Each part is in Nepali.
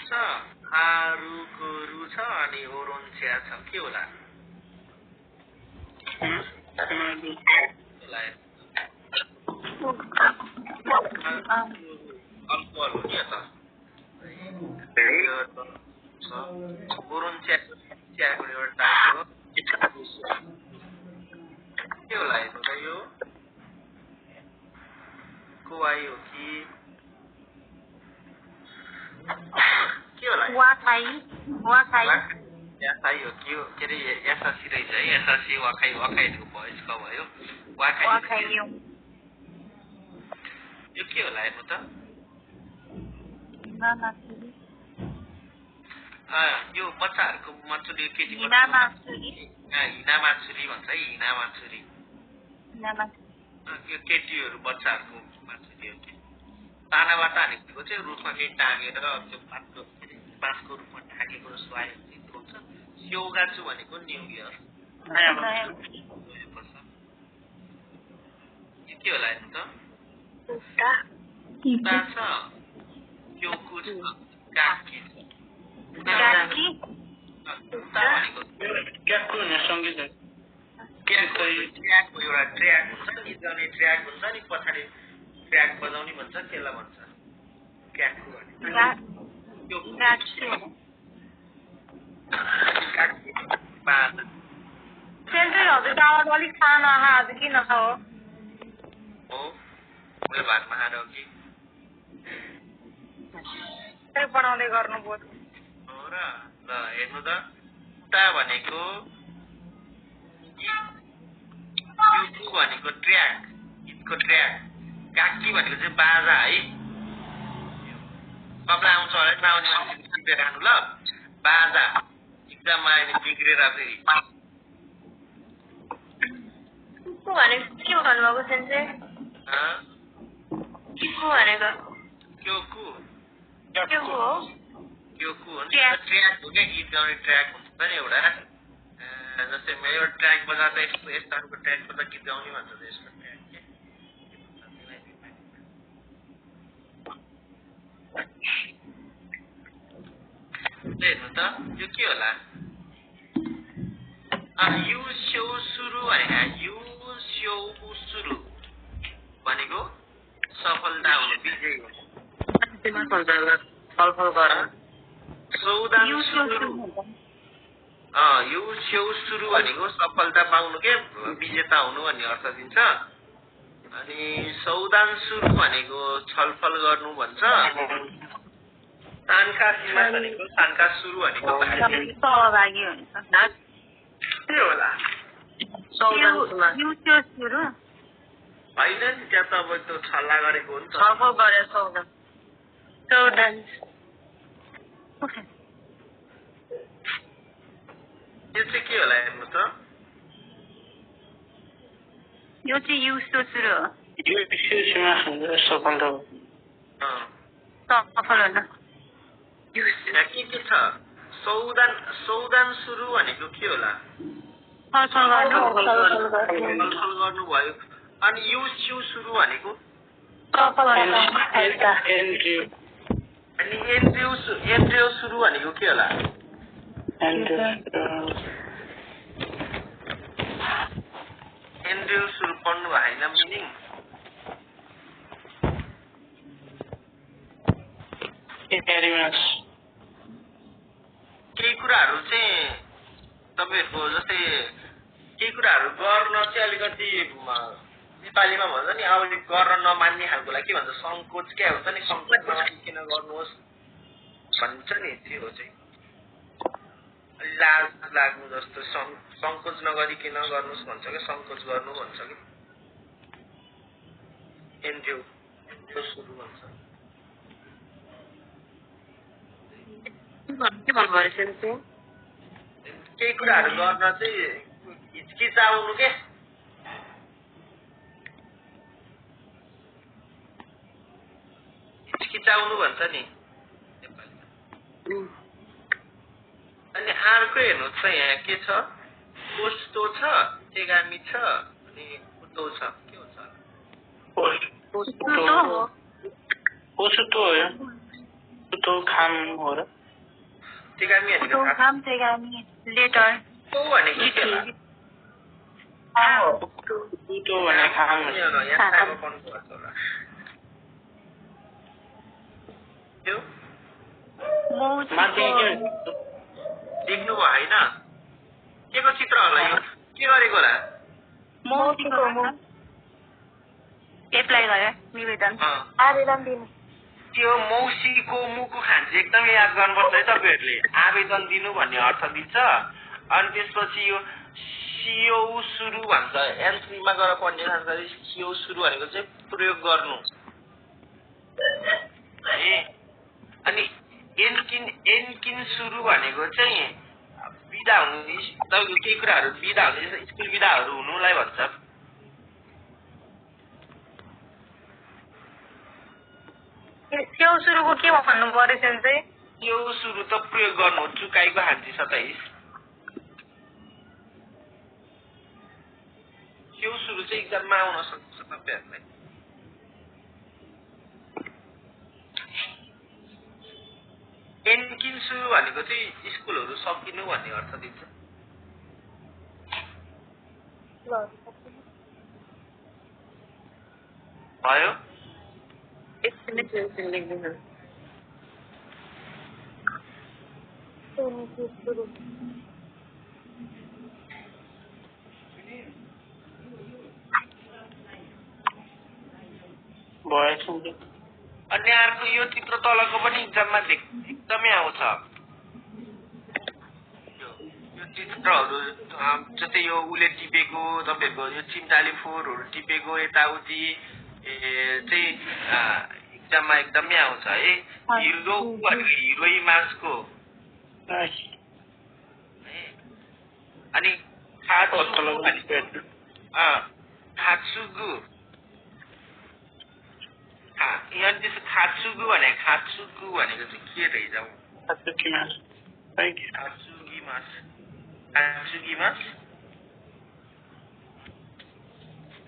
छ आरुको रु छ अनि ओरोन्च्या छ के होला अल्कोहल हो नि त ओरोन्च्या चियाको एउटा टाइप हो के होला हेर्नु त यो कोवाई हो कि के होला वाखाई यासाई हो कि के अरे एसएससी रहेछ है एसएससी वाखाईको भोइस क भयो वाखाई यो के होला हेर्नु त यो बच्चाहरूको मचुरी केटी हिना माछुरी भन्छ है हिना माछुरी यो केटीहरू बच्चाहरूको माछुरी हो कि तानाबाट हानेको चाहिँ रुखमा केही टाँगेर त्यो बाँसको रूपमा ढाकेको जस्तो आयो भने हुन्छ स्यौगाछु भनेको न्यू इयर यो के होला हेर्नु त उता छ क्योकु छ काकी उता भनेको क्याकु भन्ने सङ्गीत ट्र्याकको एउटा ट्र्याक हुन्छ नि जाने ट्र्याक हुन्छ नि पछाडि ट्र्याक बजाउने भन्छ त्यसलाई भन्छ क्याकु सेन्ट्रल हजुर टावर अलिक सानो आज किन छ हो मैले भातमा खाएर हो कि बनाउँदै गर्नुभयो हो र ल हेर्नु त उता भनेको क्युकु भनेको ट्र्याक गीतको ट्र्याक काकी भनेको चाहिँ बाजा है सबलाई आउँछ होला नआउने मान्छे टिपेर राख्नु ल बाजा एक्जाममा आयो बिग्रेर फेरि के भन्नुभएको सेन्से भनेको क्योकु हो नि ट्र्याक हो क्या गीत गाउने ट्र्याक हुन्छ नि एउटा जस्तै मेरो ट्र्याक बजाउँदा यस्तो खालको ट्र्याक बजाउँदा गीत गाउने भन्छ त यसको ट्र्याक हेर्नु त यो के होला यु स्यौ सुरु भनेको सफलता हो विजय हो छलफल गर यो स्यौ सुरु भनेको सफलता पाउनु के विजेता हुनु भन्ने अर्थ दिन्छ अनि सौदान सुरु भनेको छलफल गर्नु भन्छ तानका सीमा भनेको तानका सुरु भनेको सहभागी हुन्छ के होला होइन नि त्यहाँ त अब त्यो छल्ला गरेको हो नि त छलफल गरे सौदान यो चाहिँ के होला हेर्नु त यो चाहिँ युसो सुरु हो सफलता सफल हुन के छ सौदान सुरु भनेको के होला छलफल गर्नु भयो अनि यु स्यु सुरु भनेको अनि एन्ड्रियो सुरु भनेको के होला एन्ड्रियो सुरु पढ्नु भएन मिनिङ केही कुराहरू चाहिँ तपाईँहरूको जस्तै केही कुराहरू गर्न चाहिँ अलिकति नेपालीमा भन्छ नि अब गर्न नमान्ने खालकोलाई के भन्छ सङ्कोच क्या हुन्छ नि सङ्कोच नमानिकन गर्नुहोस् भन्छ नि त्यो चाहिँ लाज लाग्नु जस्तो सङ्कोच नगरिकन गर्नुहोस् भन्छ क्या सङ्कोच गर्नु भन्छ कि एन्ड्रियो सुरु भन्छ केही कुराहरू गर्न चाहिँ हिचकिचाउनु के हिचकिचाउनु भन्छ नि अनि अर्को हेर्नुहोस् त यहाँ के छ कोस्तो छ एगामी छ अनि कुतो छ के हुन्छ तो खाम हो र टेगामी भनेको तो काम टेगामी लेटर तो भनेको के होला तो भने खाम यहाँ साइमा पढ्नु पर्छ होला त्यो माथि के देख्नु भयो हैन केको चित्र होला यो के गरेको होला मौसीको एप्लाई गरे निवेदन आवेदन दिनु त्यो मौसीको मुखको खान्छ एकदमै याद गर्नुपर्छ है तपाईहरुले आवेदन दिनु भन्ने अर्थ दिन्छ अनि त्यसपछि यो सिओ सुरु भन्छ एन्ट्रीमा गएर पढ्ने खासगरी सिओ सुरु भनेको चाहिँ प्रयोग गर्नु अनि एन्किन सुरु भनेको चाहिँ बिदा हुनु तपाईको केही कुराहरु बिदा हुनु स्कुल बिदाहरु हुनुलाई भन्छ त्यो सुरुको के भन्नु पर्यो चाहिँ यो सुरु त प्रयोग गर्नु चुकाइको हान्ची 27 यो सुरु चाहिँ एक्जाममा आउन सक्छ तपाईहरुलाई एन्किन सुरु भनेको चाहिँ स्कुलहरु सकिनु भन्ने अर्थ दिन्छ भयो अनि अर्को यो चित्र तलको पनि एक्जाममा एकदमै आउँछ यो चित्रहरु जस्तै यो उले टिपेको तपाईहरुको यो चिम्टाले फोरहरु टिपेको यताउति चाहिँ एक्जाममा एकदमै आउँछ है हिरो भनेको हिरोइमासको अनि खात्सुगु यहाँ त्यसो खात्सुगु भनेको चाहिँ के रहेछ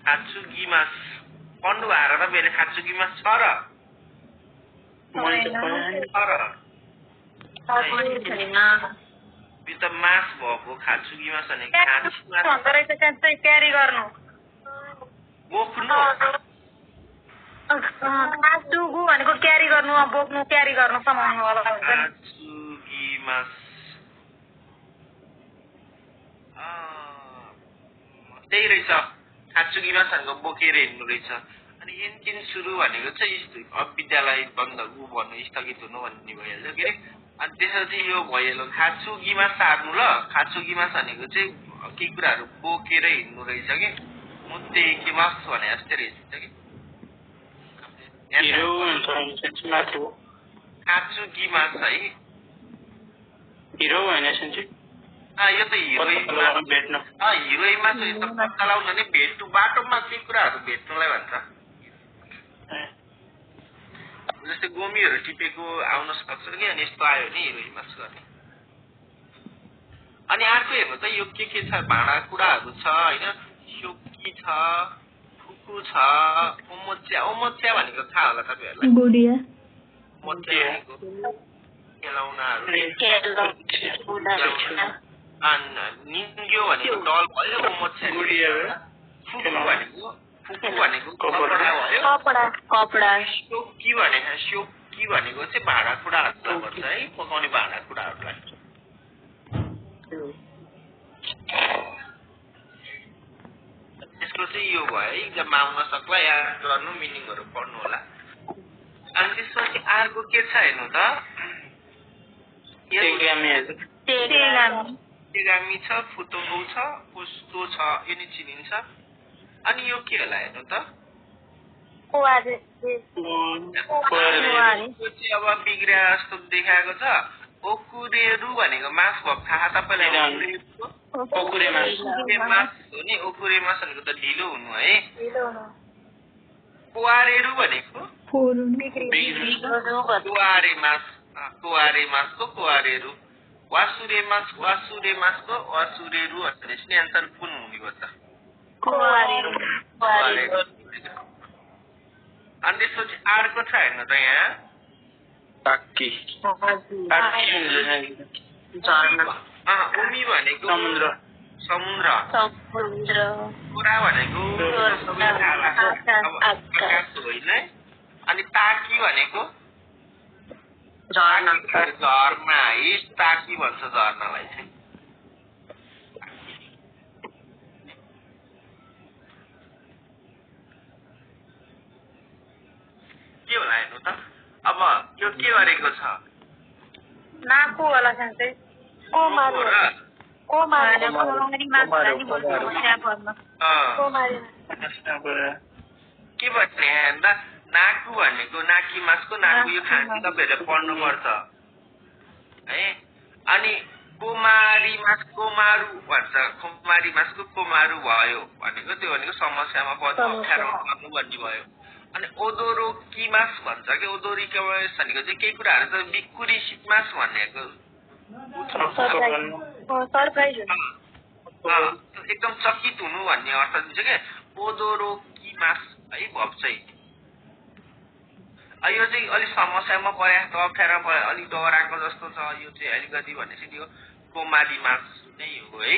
खात्सुगिमास पढ्नु भएर तपाईहरुले खात्सुगिमास छ र यो त मास भएको खात्सुगिमास भने क्यारी गर्नु बोक्नु खात्सुगु भनेको क्यारी गर्नु बोक्नु क्यारी गर्नु समाउनु होला खात्सुगिमास त्यही रहेछ खात्सुगिमास भनेको बोकेर हिँड्नु रहेछ अनि एन्किन सुरु भनेको चाहिँ विद्यालय बन्द भन्नु स्थगित हुनु भन्ने भइहाल्छ के अनि त्यसपछि यो भइहाल्यो खात्सुगिमास सार्नु ल खात्सुगिमास भनेको चाहिँ केही कुराहरु बोकेर हिँड्नु रहेछ कि मुत्तेकिमास भने जस्तै रहेछ कि खात्सुगिमास है हिरो होइन सन्चै यो त हिरोइमा चाहिँ चलाउन नि भेट्नु बाटोमा केही कुराहरु भेट्नुलाई भन्छ जस्तै गोमीहरु टिपेको आउन सक्छ कि अनि यस्तो आयो नि हिरोइमास गर्ने अनि अर्को हेर्नु त यो के छ भाँडा कुडाहरु छ हैन सोकी छ फुकु छ ओमोच्या भनेको थाहा होला तपाईहरुलाई गुडिया मोच्याको खेलौनाहरु निङ्ग्यो भनेको डल भयो ओमोच्या गुडिया फुकु भनेको कपडा भयो कपडा सोकी भनेको चाहिँ भाँडा कुडाहरु भन्छ है पकाउने भाँडा कुडाहरुलाई त्यसको चाहिँ यो भयो एक्जाममा आउन सक्ला याद गर्नु मिनिङहरु पढ्नु होला अनि त्यसपछि अर्को के छ हेर्नु त टेगामी छ फुतोगौ छ पुस्तो छ यो नि चिनिन्छ अनि यो के होला हेर्नु त अब बिग्रिया जस्तो देखाएको छ ओकुरेरु भनेको मास भएको थाहा तपाईलाई ओकुरे मास हो नि ओकुरे मास भनेको त ढिलो हुनु है कोआरेरु भनेको कोआरे मासको कोआरेरु वासुरे मासको वासुरेरु भनेपछि एन्सर कुन हुने भयो त अनि त्यसपछि अर्को छ हेर्नु त यहाँ टाक्की उमी भनेको समुद्र कुरा भनेको आकाश होइन अनि ताकी भनेको झरना है ताकी भन्छ झरनालाई चाहिँ के होला हेर्नु त अब यो के गरेको छ नाको होला साँच्चै के भन्ने हेर्दा नाकु भनेको नाकी मासको नाकु यो खान्सी तपाईँहरूले पढ्नुपर्छ है अनि कोमारी मास कोमारु भन्छ कोमारी मासको कोमारु भयो भनेको त्यो भनेको समस्यामा पर्छ अप्ठ्यारोमा पर्नु भन्ने भयो अनि ओदोरो किमास भन्छ कि ओदोरी किमास भनेको चाहिँ केही कुराहरू त बिकुरी सिटमास भनेको एकदम चकित हुनु भन्ने अर्थ दिन्छ क्या ओदोरो किमास है भब चाहिँ यो चाहिँ अलिक समस्यामा परेको त अप्ठ्यारो पऱ्यो अलिक डराएको जस्तो छ यो चाहिँ अलिकति भनेपछि त्यो कोमाली मास नै हो है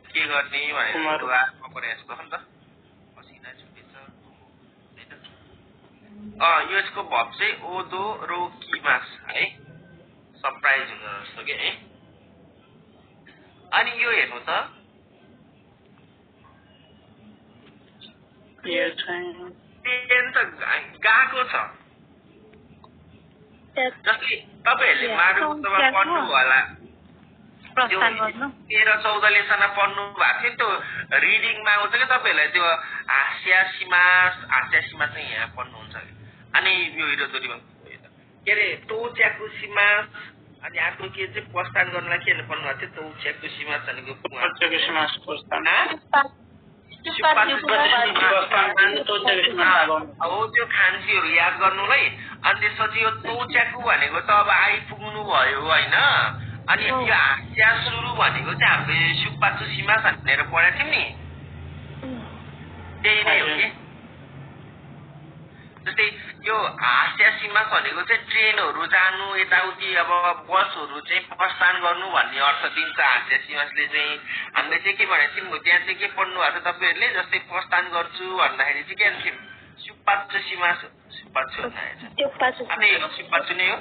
के गर्ने भनेर डराएको परे जस्तो हो नि त पसिना छुटेछ होइन यसको भब चाहिँ ओदो रोकी मास है सरप्राइज हुन जस्तो के है अनि यो हेर्नु त पेन त गएको छ जस्तै तपाईँहरूले मारुमा पढ्नु होला 13-14 लेसनमा पढ्नु भएको थियो नि त्यो रिडिङमा आउँछ क्या तपाईँहरूलाई त्यो हास्यासीमास चाहिँ यहाँ पढ्नुहुन्छ अनि यो हिरोदोरीमा के अरे तोच्याको सिमास अनि अर्को के चाहिँ प्रस्थान गर्नलाई के पढ्नु भएको थियो तोच्याको सिमास भनेको त्यो खान्सीहरू याद गर्नुलाई अनि त्यसपछि यो तोच्याकु भनेको त अब आइपुग्नु भयो होइन अनि यो हास्या सुरु भनेको चाहिँ हामीले सुक्पाचु सीमा भनेर पढेको थियौँ नि त्यही नै हो कि जस्तै यो हास्या सीमा भनेको चाहिँ ट्रेनहरू जानु यताउति अब बसहरू चाहिँ प्रस्थान गर्नु भन्ने अर्थ दिन्छ हास्या सीमासले चाहिँ हामीले चाहिँ के भनेको थियौँ त्यहाँ चाहिँ के पढ्नु भएको छ तपाईँहरूले जस्तै प्रस्थान गर्छु भन्दाखेरि चाहिँ के भन्थ्यौँ सुक्पाचु सीमा सुक्पाचु सुक्पाचु नै हो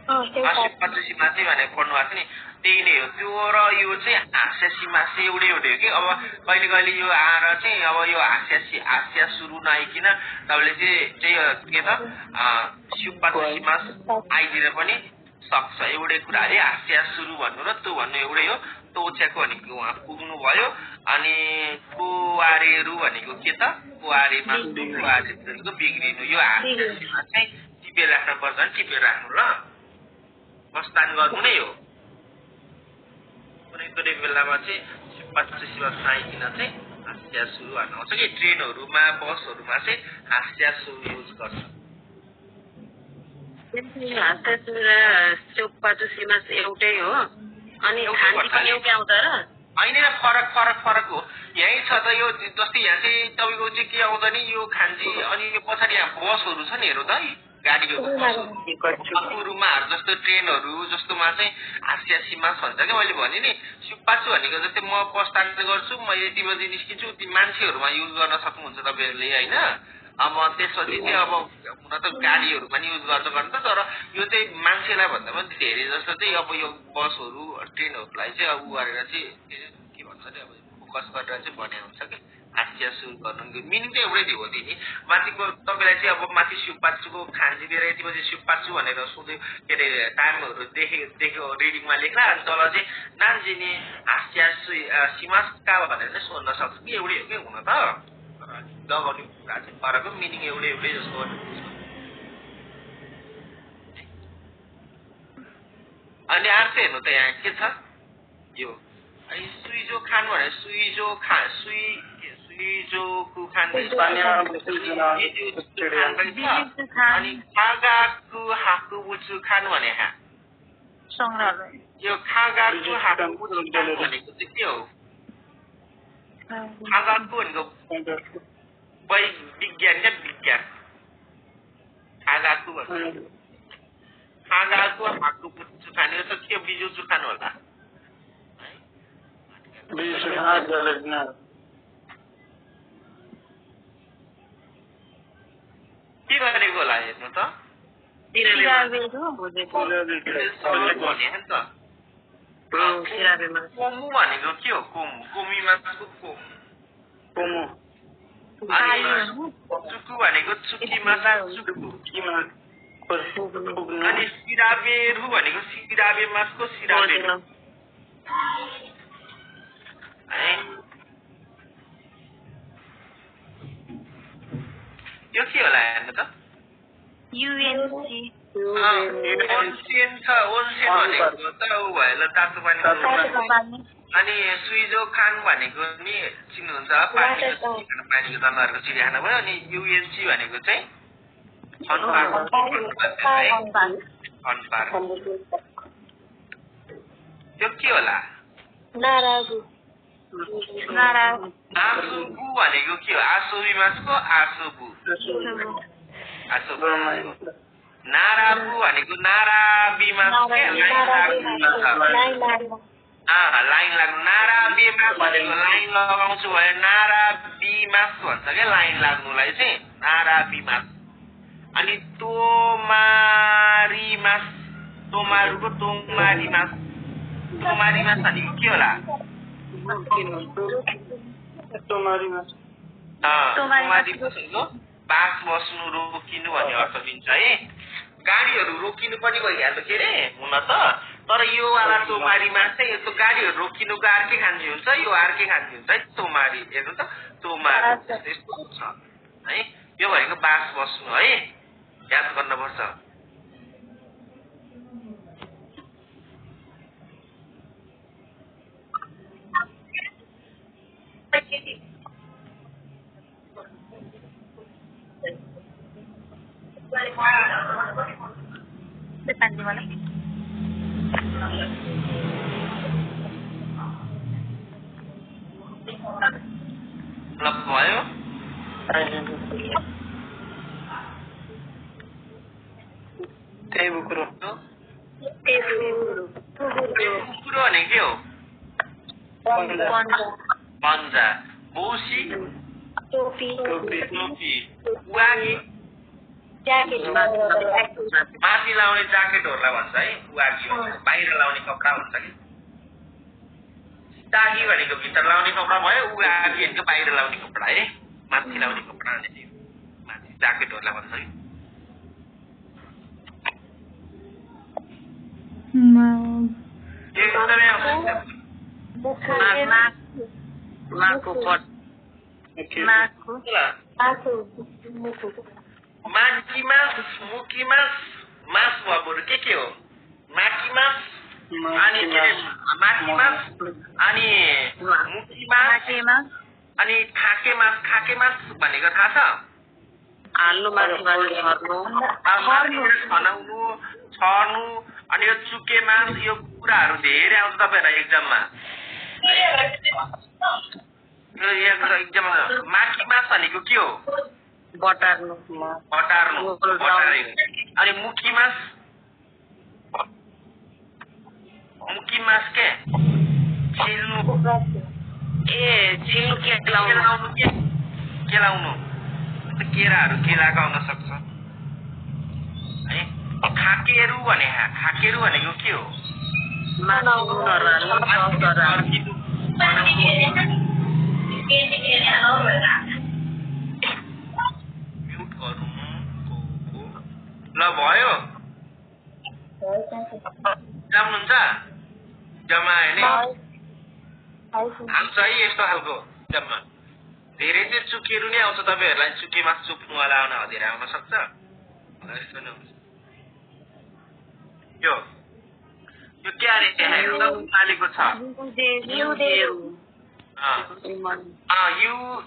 सुक्पाचु सीमा चाहिँ भनेर पढ्नु भएको छ नि त्यही नै हो त्यो र यो चाहिँ हास्या सीमा चाहिँ एउटै हो कि अब कहिले कहिले यो आएर चाहिँ अब यो हास्या सुरु नआइकन तपाईँले चाहिँ के त सुक्पाचु सीमा आइदिन पनि सक्छ एउटै कुराले हास्या सुरु भन्नु र त्यो भन्नु एउटै हो तोच्याको भनेको उहाँ पुग्नु भयो अनि कुवारेहरू भनेको के त कुवारेमा कुवारेको बिग्रिनु यो हास्या सीमा चाहिँ टिपेर राख्नु पर्छ नि टिपेर राख्नु ल प्रस्थान गर्नु नै हो कुनै कुनै बेलामा चाहिँ सुक्पाचु सीमा आइकन चाहिँ हास्या सुरु भन्नु आउँछ कि ट्रेनहरूमा बसहरूमा चाहिँ हास्या सुरु युज गर्छ हास्या सुरु र सुक्पाचु सीमा एउटै हो अनि खान्सी पनि एउटै आउँछ र होइन फरक हो यही छ त यो जस्तै यहाँ चाहिँ तपाईँको चाहिँ के आउँदा नि यो खान्सी अनि यो पछाडि यहाँ बसहरू छ नि हेर्नु त है गाडीको गुरुमाहरू जस्तो ट्रेनहरू जस्तोमा चाहिँ हास्या सीमा भन्छ क्या मैले भने नि सुक्पाचु भनेको जस्तै म प्रस्थान गर्छु म यति बजी निस्किन्छु ती मान्छेहरूमा युज गर्न सक्नुहुन्छ तपाईँहरूले होइन अब त्यसपछि चाहिँ अब हुन त गाडीहरूमा नि युज गर्छ गर्नु त तर यो चाहिँ मान्छेलाई भन्दा पनि धेरै जस्तो चाहिँ अब यो बसहरू ट्रेनहरूलाई चाहिँ अब उ गरेर चाहिँ के भन्छ अरे अब फोकस गरेर चाहिँ भने हुन्छ कि हास्या सुरु गर्नु मिनिङ चाहिँ एउटै थियो नि माथिको तपाईँलाई चाहिँ अब माथि सुक्पाचुको खान्सी दिएर यति बजी सुक्पाचु भनेर सोध्यो के अरे टाइमहरू देख्यो रिडिङमा लेख्ला अनि तल चाहिँ नान्जिने हास्या सीमासका भनेर चाहिँ सोध्न सक्छ कि एउटै हो कि हुन त दबाउने कुरा चाहिँ फरक मिनिङ एउटै जस्तो अनि अर्को हेर्नु त यहाँ के छ यो सुइजो खान भने सुइजोको खान अनि खागाकु हाकु बुचु खान भने यो खागाकु हाकु बुचु खान भनेको चाहिँ के हो खागाकु भनेको विज्ञान क्या विज्ञान खागाकु भन्छ आगाको हातको पुच्चो खाने रहेछ के बिजु चुखानु होला के गरेको होला हेर्नु त कोमु भनेको के हो कोमु कोमी मासको कोमु चुकु भनेको चुकी मास चुकु अनि सिराबेरु भनेको सिराबे मासको सिराबेरु यो के होला हेर्नु त युएनसी ओन्सेन छ ओन्सेन भनेको त उ भयो तातो पानी अनि सुइजो खान भनेको नि चिन्नुहुन्छ पानीको जनावरको चिडियाखाना भयो अनि युएनसी भनेको चाहिँ त्यो के होला आसुबु भनेको के हो आसोबी मासको आसोबु नाराबु भनेको नाराबी मासको लाइन लाग्नु नाराबी मास भनेको लाइन लगाउँछु भने नाराबी मास भन्छ क्या लाइन लाग्नुलाई चाहिँ नाराबी मास अनि तोमारी मास तोमारुको तोमारी मास भनेको के होला तोमारी मास भनेको बास बस्नु रोकिनु भन्ने अर्थ दिन्छ है गाडीहरू रोकिनु पनि भइहाल्छ के अरे हुन त तर यो वाला तोमारी मास चाहिँ यस्तो गाडीहरू रोकिनुको अर्कै खान्सी हुन्छ यो अर्कै खान्सी हुन्छ है तोमारी हेर्नु त तोमारी यस्तो छ है यो भनेको बास बस्नु है याद गर्नुपर्छ भयो कुकुरो भने के हो पन्जा बोसी टोपी उगागी माथि लाउने ज्याकेटहरूलाई भन्छ है उगागी भन्छ बाहिर लाउने कपडा भन्छ कि तागी भनेको भित्र लाउने कपडा भयो उगागी भनेको बाहिर लाउने कपडा है माथि लाउने कपडा भने माथि ज्याकेटहरूलाई भन्छ कि माकी मास मुकी मास मास भबुर के हो माकी मास अनि माकी मास अनि मुकी मास अनि खाके मास भनेको थाहा छ आलु मासु बनाउनु छर्नु अनि यो चुके मास यो कुराहरू धेरै आउँछ तपाईहरुलाई एक्जाममा माकी मास भनेको के हो बटार्नु अनि मुकी मास के छिल्नु छिल्नु के लाउनु केराहरू केलाको आउन सक्छ है खाकेरु भनेको के हो ल भयो जाम्नुहुन्छ जम्मा हैन आउँछ है यस्तो खालको जम्मा धेरै चाहिँ चुकेरु नै आउँछ तपाईहरुलाई चुके मास चुक्नु वाला आउन धेरै आउन सक्छ यस्तो नै हुन्छ यो के अरे उकालेको छ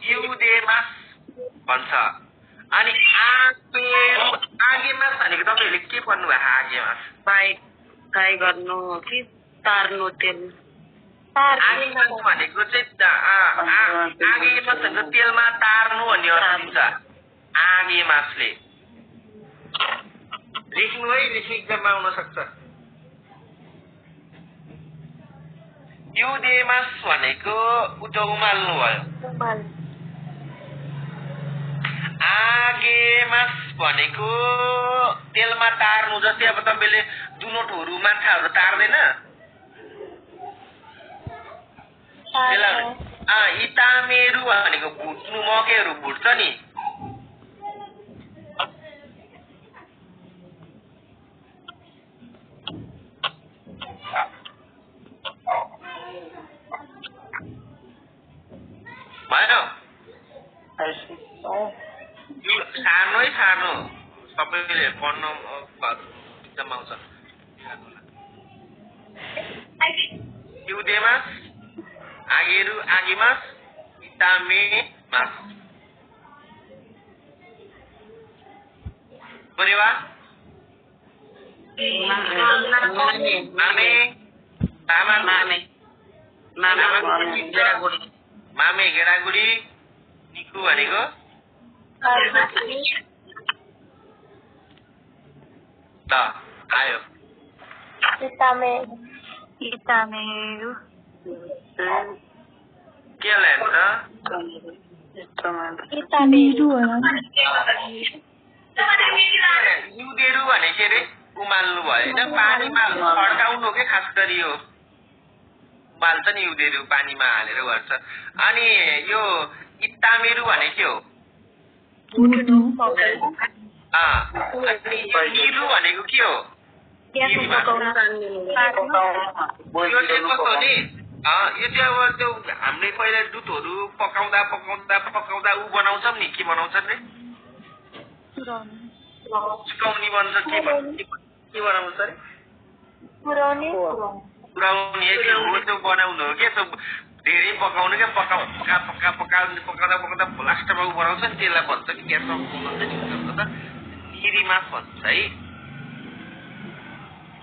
युदे मास भन्छ अनि आगे मास भनेको तपाईहरुले के भन्नु भयो आगे मास फ्राई गर्नु कि तार्नु तेल आगे मास भनेको चाहिँ आगे मास भनेको तेलमा तार्नु भन्ने अर्थ दिन्छ आगे मासले लेख्नु है, लेख्नु एक्जाममा आउन सक्छ। युडेमास भनेको उतो उमाल्नु भयो। आगेमास भनेको तेलमा तार्नु, जस्तै अब तपाईँले दुनोटहरू माछाहरू तार्दैन इतामेरु भनेको भुट्नु, मकैहरू भुट्छ नि। भयो सानो सबैले पढ्न एकदम आउँछ। युडेमास, आगेरु, आगेमास, इतामेमास। बोलेवा मामे गेडागुडी, निकु भनेको त आयो। इतामेरु के ल्यान्छ? युडेरु भने के रे? उमाल्नु भयो होइन, पानीमा खड्काउनु के खास गरी हो उमाल्छ नि युडेरु, पानीमा हालेर गर्छ। अनि यो इतामेरु भने के हो? अनि यो निरु भनेको के हो? यो चाहिँ कस्तो नि, यो चाहिँ अब त्यो हामीले पहिला दुधहरू पकाउँदा ऊ बनाउँछौँ नि, के बनाउँछन् रे? सुकाउनी बन्छ, के बनाउँछ रे? पुराउनी हो, त्यो बनाउनु हो क्या, त्यो धेरै पकाउनु क्या, पकाउँदा लास्टमा ऊ बनाउँछ नि, त्यसलाई भन्छ कि ग्यासमा पकाउँछ नि, निरिमास भन्छ है।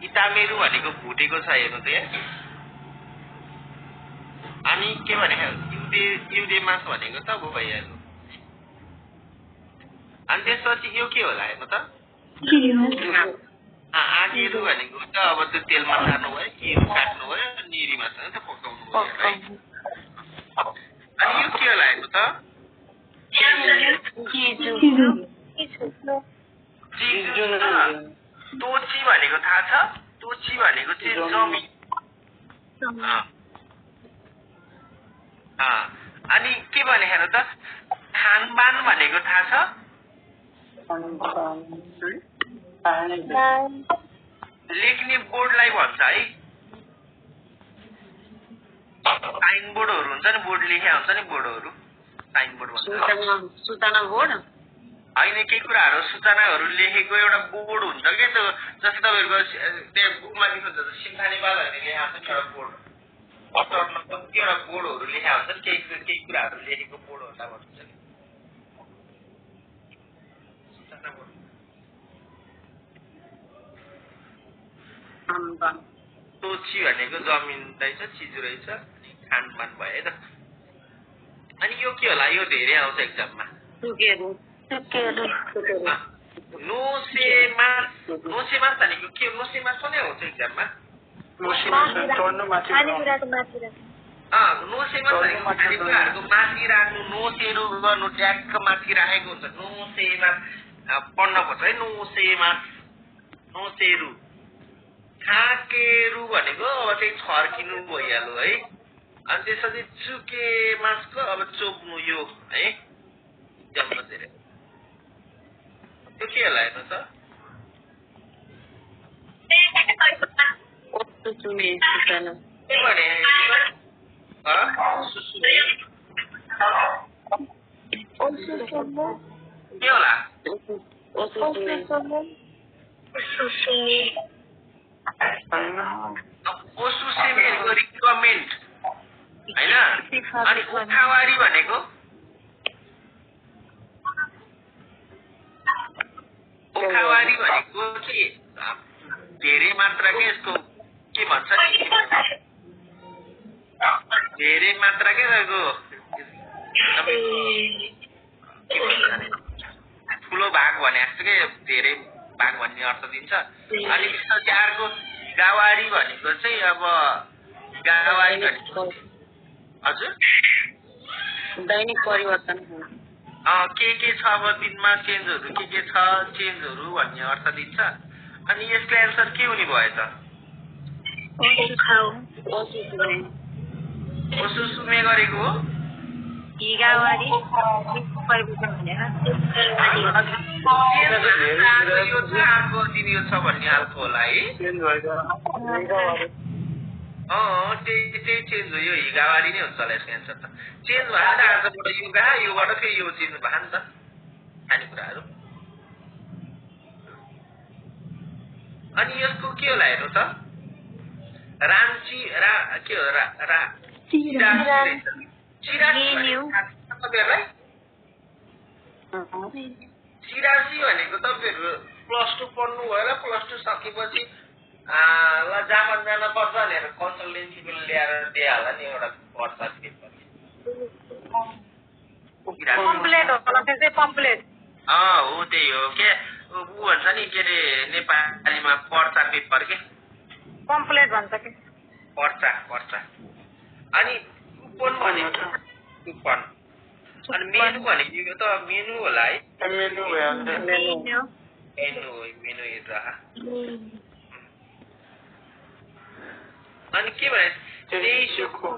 इतामेरु भनेको भुटेको छ, हेर्नु त यहाँ। अनि के भने युडेमास भनेको त अब भइहाल्यो। अनि त्यसपछि यो के होला हेर्नु त? आगेरु भनेको त अब त्यो तेलमा तार्नु भयो, किरु काट्नु भयो, निरीमास त पकाउनु भयो है। अनि यो के होला हेर्नु त? तोची भनेको थाहा छ? तोची भनेको चाहिँ जमिन। अनि के भने हेर्नु त? खानबान भनेको थाहा छ? लेख्ने बोर्डलाई भन्छ है। साइन बोर्डहरू हुन्छ नि, बोर्ड लेख्या हुन्छ नि, बोर्डहरू साइन बोर्ड भन्छ। सूचना बोर्ड होइन, केही कुराहरू सूचनाहरू लेखेको एउटा बोर्ड हुन्छ क्या, त्यो जस्तै तपाईँहरूको त्यहाँ बुकमा लेख्नुहुन्छ सिन्था नेपालहरूले लेखा हुन्छ नि एउटा बोर्ड, एउटा बोर्डहरू लेखा हुन्छ नि, केही कुराहरू लेखेको बोर्डहरूलाई भन्छ नि सूचना बोर्ड। तोची भनेको जमिन रहेछ, चिज रहेछ, खानपान भयो है त। अनि यो के होला? यो धेरै आउँछ एक्जाममा। नोसेमास भनेको के? नोसेमास पनि आउँछ एक्जाममा। नोसेमास भनेको खानेकुराहरूको माथि राख्नु, नोसेरु गर्नु, ट्याक्क माथि राखेको हुन्छ। नोसेमास पढ्न पर्छ है। नोसेरु। खाकेरु भनेको अब चाहिँ छर्किनु भइहाल्यो है। अनि त्यसपछि चुके मासको अब चोप्नु यो है। जम्मतिर त्यो के होला हेर्नु त? के भने के होला? ओसुसेमेको रिकमेन्ड होइन। अनि उखावारी भनेको के? धेरै मात्राकै यसको के भन्छ नि, धेरै मात्राकै रहेको ठुलो भाग भने जस्तो के धेरै भाग भन्ने अर्थ दिन्छ। अनि त्यसपछि अर्को गावाडी भनेको चाहिँ अब गावाडी भनेको हजुर दैनिक परिवर्तन के छ अब दिनमा चेन्जहरू के छ चेन्जहरू भन्ने अर्थ दिन्छ। अनि यसको एन्सर के हुने भयो त? कसो सुमे गरेको हो? हिगावाडी परिवर्तन भनेर यो छ अर्को दिन यो छ भन्ने हालको होला है। त्यही चेन्ज हो, यो हिगावाडी नै हुन्छ होला यसको एन्सर त। चेन्ज भयो नि त आजबाट युगा योबाट फेरि यो चेन्ज भयो नि त खानेकुराहरू। अनि यसको के होला हेर्नु त राम्ची के हो सिरासी भनेको तपाईँहरू +2 पढ्नु भयो र +2 सकेपछि ल जापान जान पर्छ भनेर कन्सल्टेन्सी पनि ल्याएर दिइहाल्ला नि एउटा पर्छ कम्प्लेट होला त्यसै कम्प्लेट हो त्यही हो के ऊ भन्छ नि के अरे नेपालीमा पर्चा पेपर के कम्प्लेट भन्छ के पर्चा। अनि कुपन भनेको कुपन। अनि मेनु भनेको यो त मेनु होला है। मेनु हेर्दा अनि के भने तेइसुको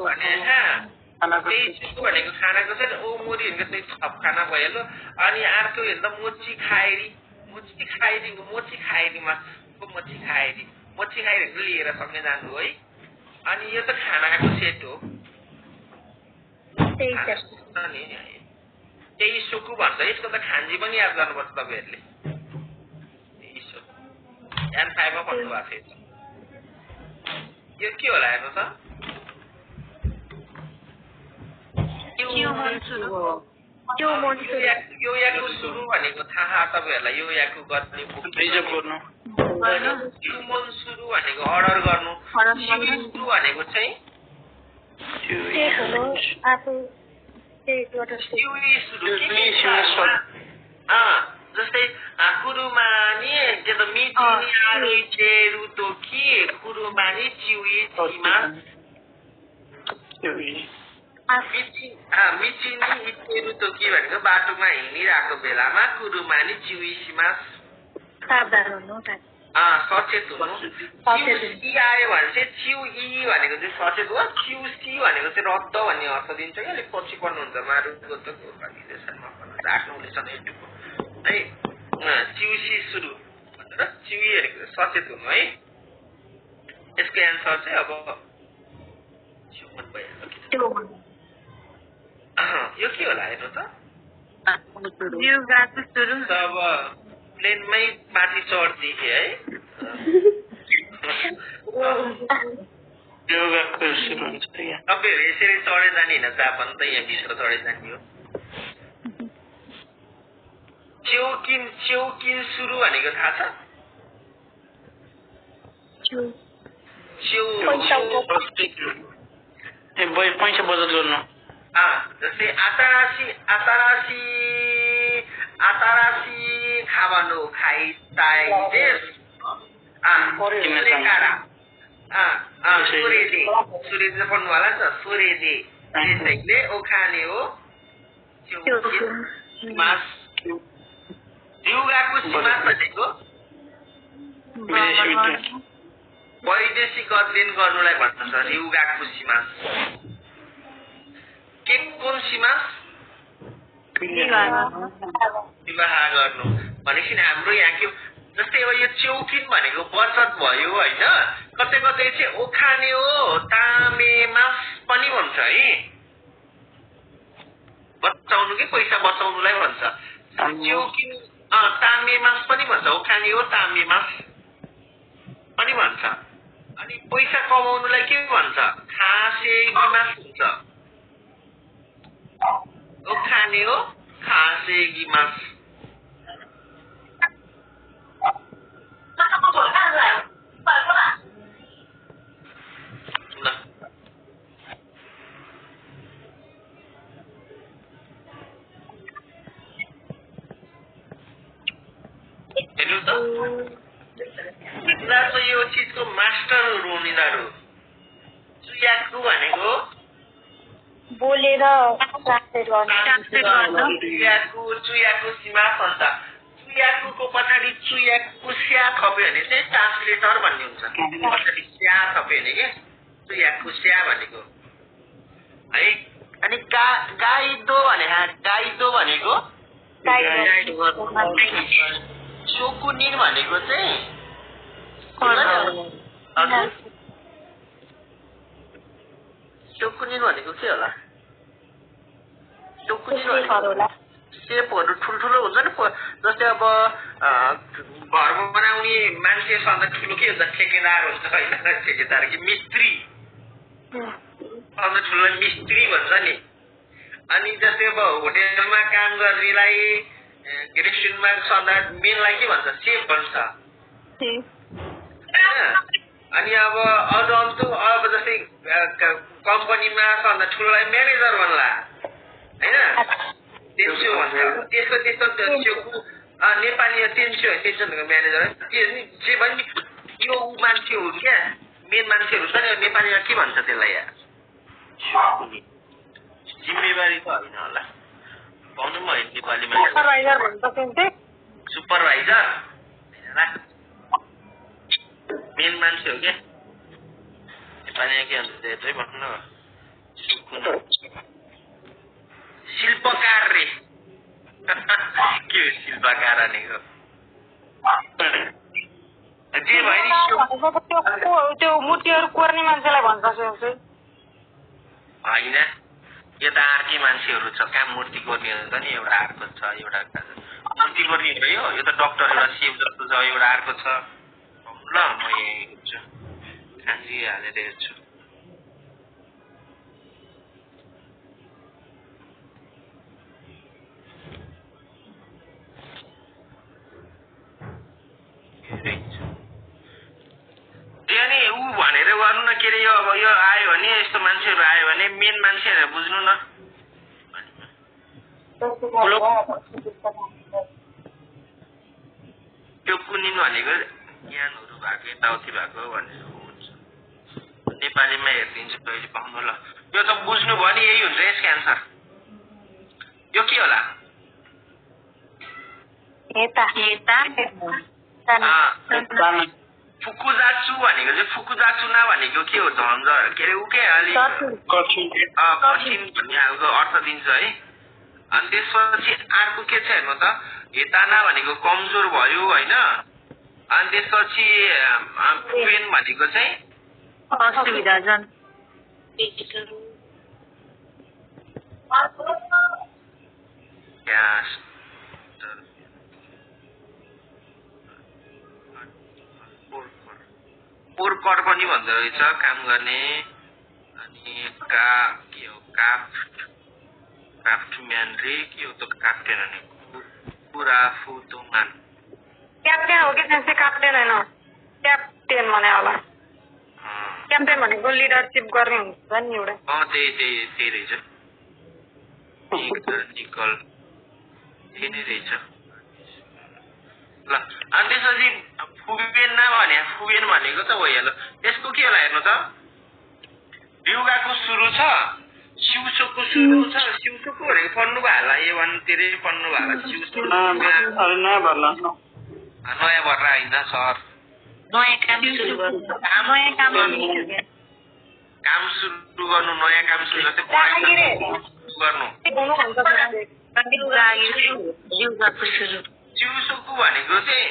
भनेको खानाको चाहिँ मोरीहरूको चाहिँ थप खाना भइहाल्यो। अनि अर्को हेर्दा मोची खाइरीको लिएर सँगै जानु है। अनि यो त खानाको सेट हो। तेइसुको भन्छ यसको त खान्जी पनि याद गर्नुपर्छ तपाईँहरूले। N5 मा पढ्नु भएको थियो। यो के होला हेर्नु त यो याकु सुरु भनेको थाहा तपाईँहरूलाई। यो याकु गर्ने रिजर्भ गर्नु मन सुरु भनेको अर्डर गर्नु। सुरु भनेको चाहिँ जस्तै कुरुमानी के त मिचिनी चेरु तोकी कुरुमानी चिउई चिमास मिचिनी चेरु तोकी भनेको बाटोमा हिँडिरहेको बेलामा कुरुमानी चिउई सिमास सचेत हुनु। चिउसी आयो भने चाहिँ चिउई भनेको चाहिँ सचेत हो। चिउसी भनेको चाहिँ रद्द भन्ने अर्थ दिन्छ कि अलिक पछि पढ्नुहुन्छ मारुको त निर्देशनमा पढ्नुहुन्छ 8-9 एटुको है। चिउसी सुरु भनेर चिउई भनेको सचेत हुनु है। यसको एन्सर चाहिँ अब यो के होला हेर्नु त अब प्लेनमै माथि चढ्दै है। तपाईँहरू यसरी चढे जाने होइन जापान त यहाँ भित्र चढे जाने हो। चेउकिन सुरु भनेको थाहा छ? पैसा बचत गर्नु। जस्तै आतारासी खाबानो खाइताइ देश सूर्यले पढ्नु होला नि त सूर्यले त्यसैले ओखाने हो सिमास। दिउगाको सिमास भनेको वैदेशिक अध्ययन गर्नुलाई भन्छ रिउगाको सिमास। के कुन सिमास विवाह गर्नु भनेपछि हाम्रो यहाँ के जस्तै अब यो चौकिन भनेको बचत भयो होइन। कतै कतै चाहिँ ओखाने हो तामे मास पनि भन्छ है। बचाउनु कि पैसा बचाउनुलाई भन्छ चौकिन। तामे मास पनि भन्छ ओखाने हो तामे मास पनि भन्छ। अनि पैसा कमाउनुलाई के भन्छ खासे गिमास भन्छ। ओखाने हो खासे गिमास। उनीहरू त यो चिजको मास्टर हो उनीहरू चुयाकु भनेको बोलेर ट्रान्सलेट गर्नु चुयाकु सीमा भन्छ चुयाकुको पछाडि चुयाकु स्या थप्यो भने चाहिँ ट्रान्सलेटर भन्ने हुन्छ पछाडि स्या थप्यो भने के चुयाकु स्या भनेको है अनि गाइदो भनेको चोकुनिर भनेको चाहिँ चोकुनिर भनेको के होला चोकुनिर भनेको सेपहरू ठुल्ठुलो हुन्छ नि जस्तै अब घरमा बनाउने मान्छेसँग ठुलो के हुन्छ ठेकेदार हुन्छ होइन ठेकेदार कि मिस्त्री ठुलो मिस्त्री भन्छ नि अनि जस्तै अब होटेलमा काम गर्नेलाई रेस्टुरेन्टमा सदा मेनलाई के भन्छ सेफ भन्छ अनि अब अरू अब जस्तै कम्पनीमा सदा ठुलोलाई म्यानेजर भन्ला होइन तेन्सो भन्छ त्यसको त्यस्तो नेपाली तेन्सोहरूको म्यानेजर जे पनि यो मान्छेहरू क्या मेन मान्छेहरू छ नि नेपालीमा के भन्छ त्यसलाई जिम्मेवारी त होइन होला पाउनु पनि होइन नेपालीमा सुपरभाइजर मेन मान्छे हो क्या नेपालीमा के भन्छ त्यही भन्नु शिल्पकार रे के हो शिल्पकार भनेको जे भयो नि त्यो मूर्तिहरू कोर्ने मान्छेलाई भन्छ होइन यो त अर्कै मान्छेहरू छ कहाँ मूर्ति कोर्ने हुन्छ नि एउटा अर्को छ एउटा मूर्ति कोर्ने भयो यो त डक्टर एउटा सेफ जस्तो छ एउटा अर्को छ ल म यही हेर्छु खाँसी हालेर हेर्छु अनि ऊ भनेर गर्नु न के अरे यो अब यो आयो भने यस्तो मान्छेहरू आयो भने मेन मान्छेहरू बुझ्नु न त्यो कुनिन भनेको ज्ञानहरू भएको यताउति भएको भनेर हुन्छ नेपालीमा हेरिदिन्छु कहिले पाउनु ल यो त बुझ्नु भयो नि यही हुन्छ यसको एन्सर यो के होला फुकुजाचु भनेको चाहिँ फुकुजाचुना भनेको के हो झन्झ के अरे ऊ के अलिक कठिन भन्ने खालको अर्थ दिन्छ है अनि त्यसपछि अर्को के छ हेर्नु त हेताना भनेको कमजोर भयो होइन अनि त्यसपछि पेन भनेको चाहिँ असुविधाजन पोरकर पनि भन्दो रहेछ काम गर्ने अनि के हो क्राफ्टम्यान रे के हो त क्याप्टेन भनेको पुरा फुतुमान क्याप्टेन हो कि त्यसै क्याप्टेन होइन क्याप्टेन भने होला क्याप्टेन भनेको लिडरसिप गर्ने हुन्छ नि एउटा त्यही रहेछ निकल त्यही नै रहेछ ल अनि त्यसपछि फुबेन भनेको त भइहाल्यो यसको के होला हेर्नु त डिउगाको सुरु छ सिउसोको सुरु छ सिउसोको भनेको पढ्नु भयो होला A1 तिरै पढ्नु भयो होला सिउसो नयाँ भर्ला होइन सर काम सुरु गर्नु नयाँ काम सुरु गर्नु सिउसोको भनेको चाहिँ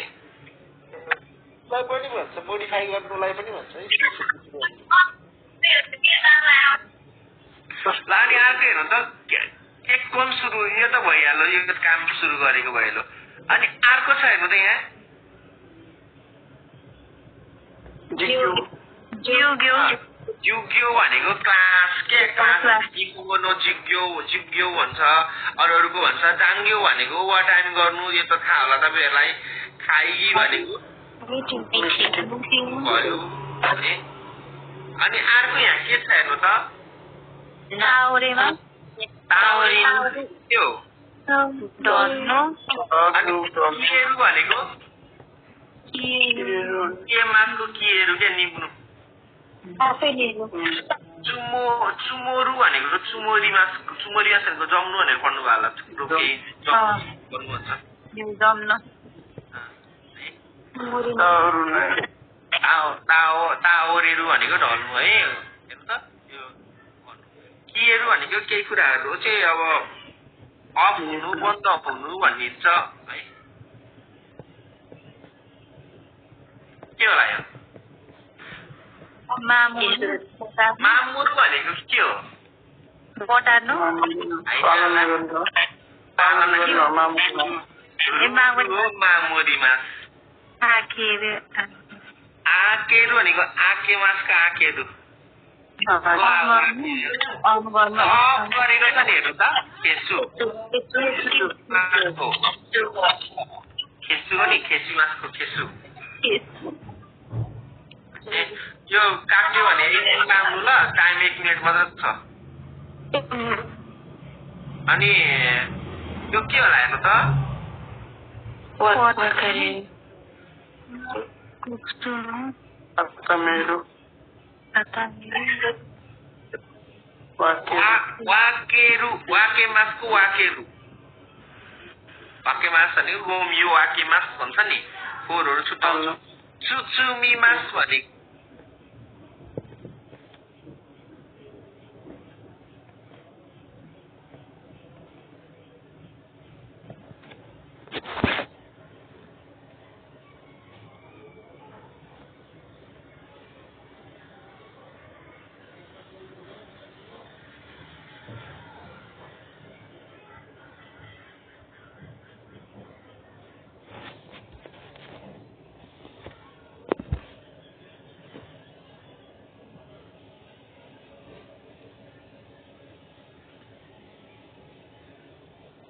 पनि भन्छ मोडिफाई गर्नुलाई पनि भन्छ है अनि अर्को हेर्नु त एक कोन सुरु यो त भइहाल्यो यो काम सुरु गरेको भइहाल्यो अनि अर्को छ हेर्नु त यहाँ जिग्यो भनेको क्लास के क्लास जिग्यो भन्छ अरूको भन्छ जाङ्ग्यो भनेको ओभर टाइम गर्नु यो त थाहा होला तपाईँहरूलाई खाइ भनेको भयो अनि अर्को यहाँ के छ हेर्नु त त्यो अनि भनेको के मासको केहरू के निप्नु चुमोरु भनेको चुमोरी मास भनेको जम्नु भनेर पढ्नु भयो होला थुप्रो केही गर्नुहुन्छ ताओरेहरू भनेको ढल्नु है हेर्नु त यो केहरू भनेको केही कुराहरू चाहिँ अब अफ हुनु बन्द हुनु भनिन्छ है के होला यो मामुर भनेको के हो मामुरी मास आकेहरू भनेको आके मासका आकेहरू गरेको छ नि हेर्नु त खेसु खेसु हो नि खेसी मासको खेसु यो काट्यो भने एकछिन काट्नु ल टाइम 1 मिनेट मात्र छ अनि यो के होला हेर्नु त वाके मासको वाकेहरू वाके मास भनेको रोमियो वाके मास भन्छ नि फोरहरू छुट्याउँछ चुचुमी मास भनेको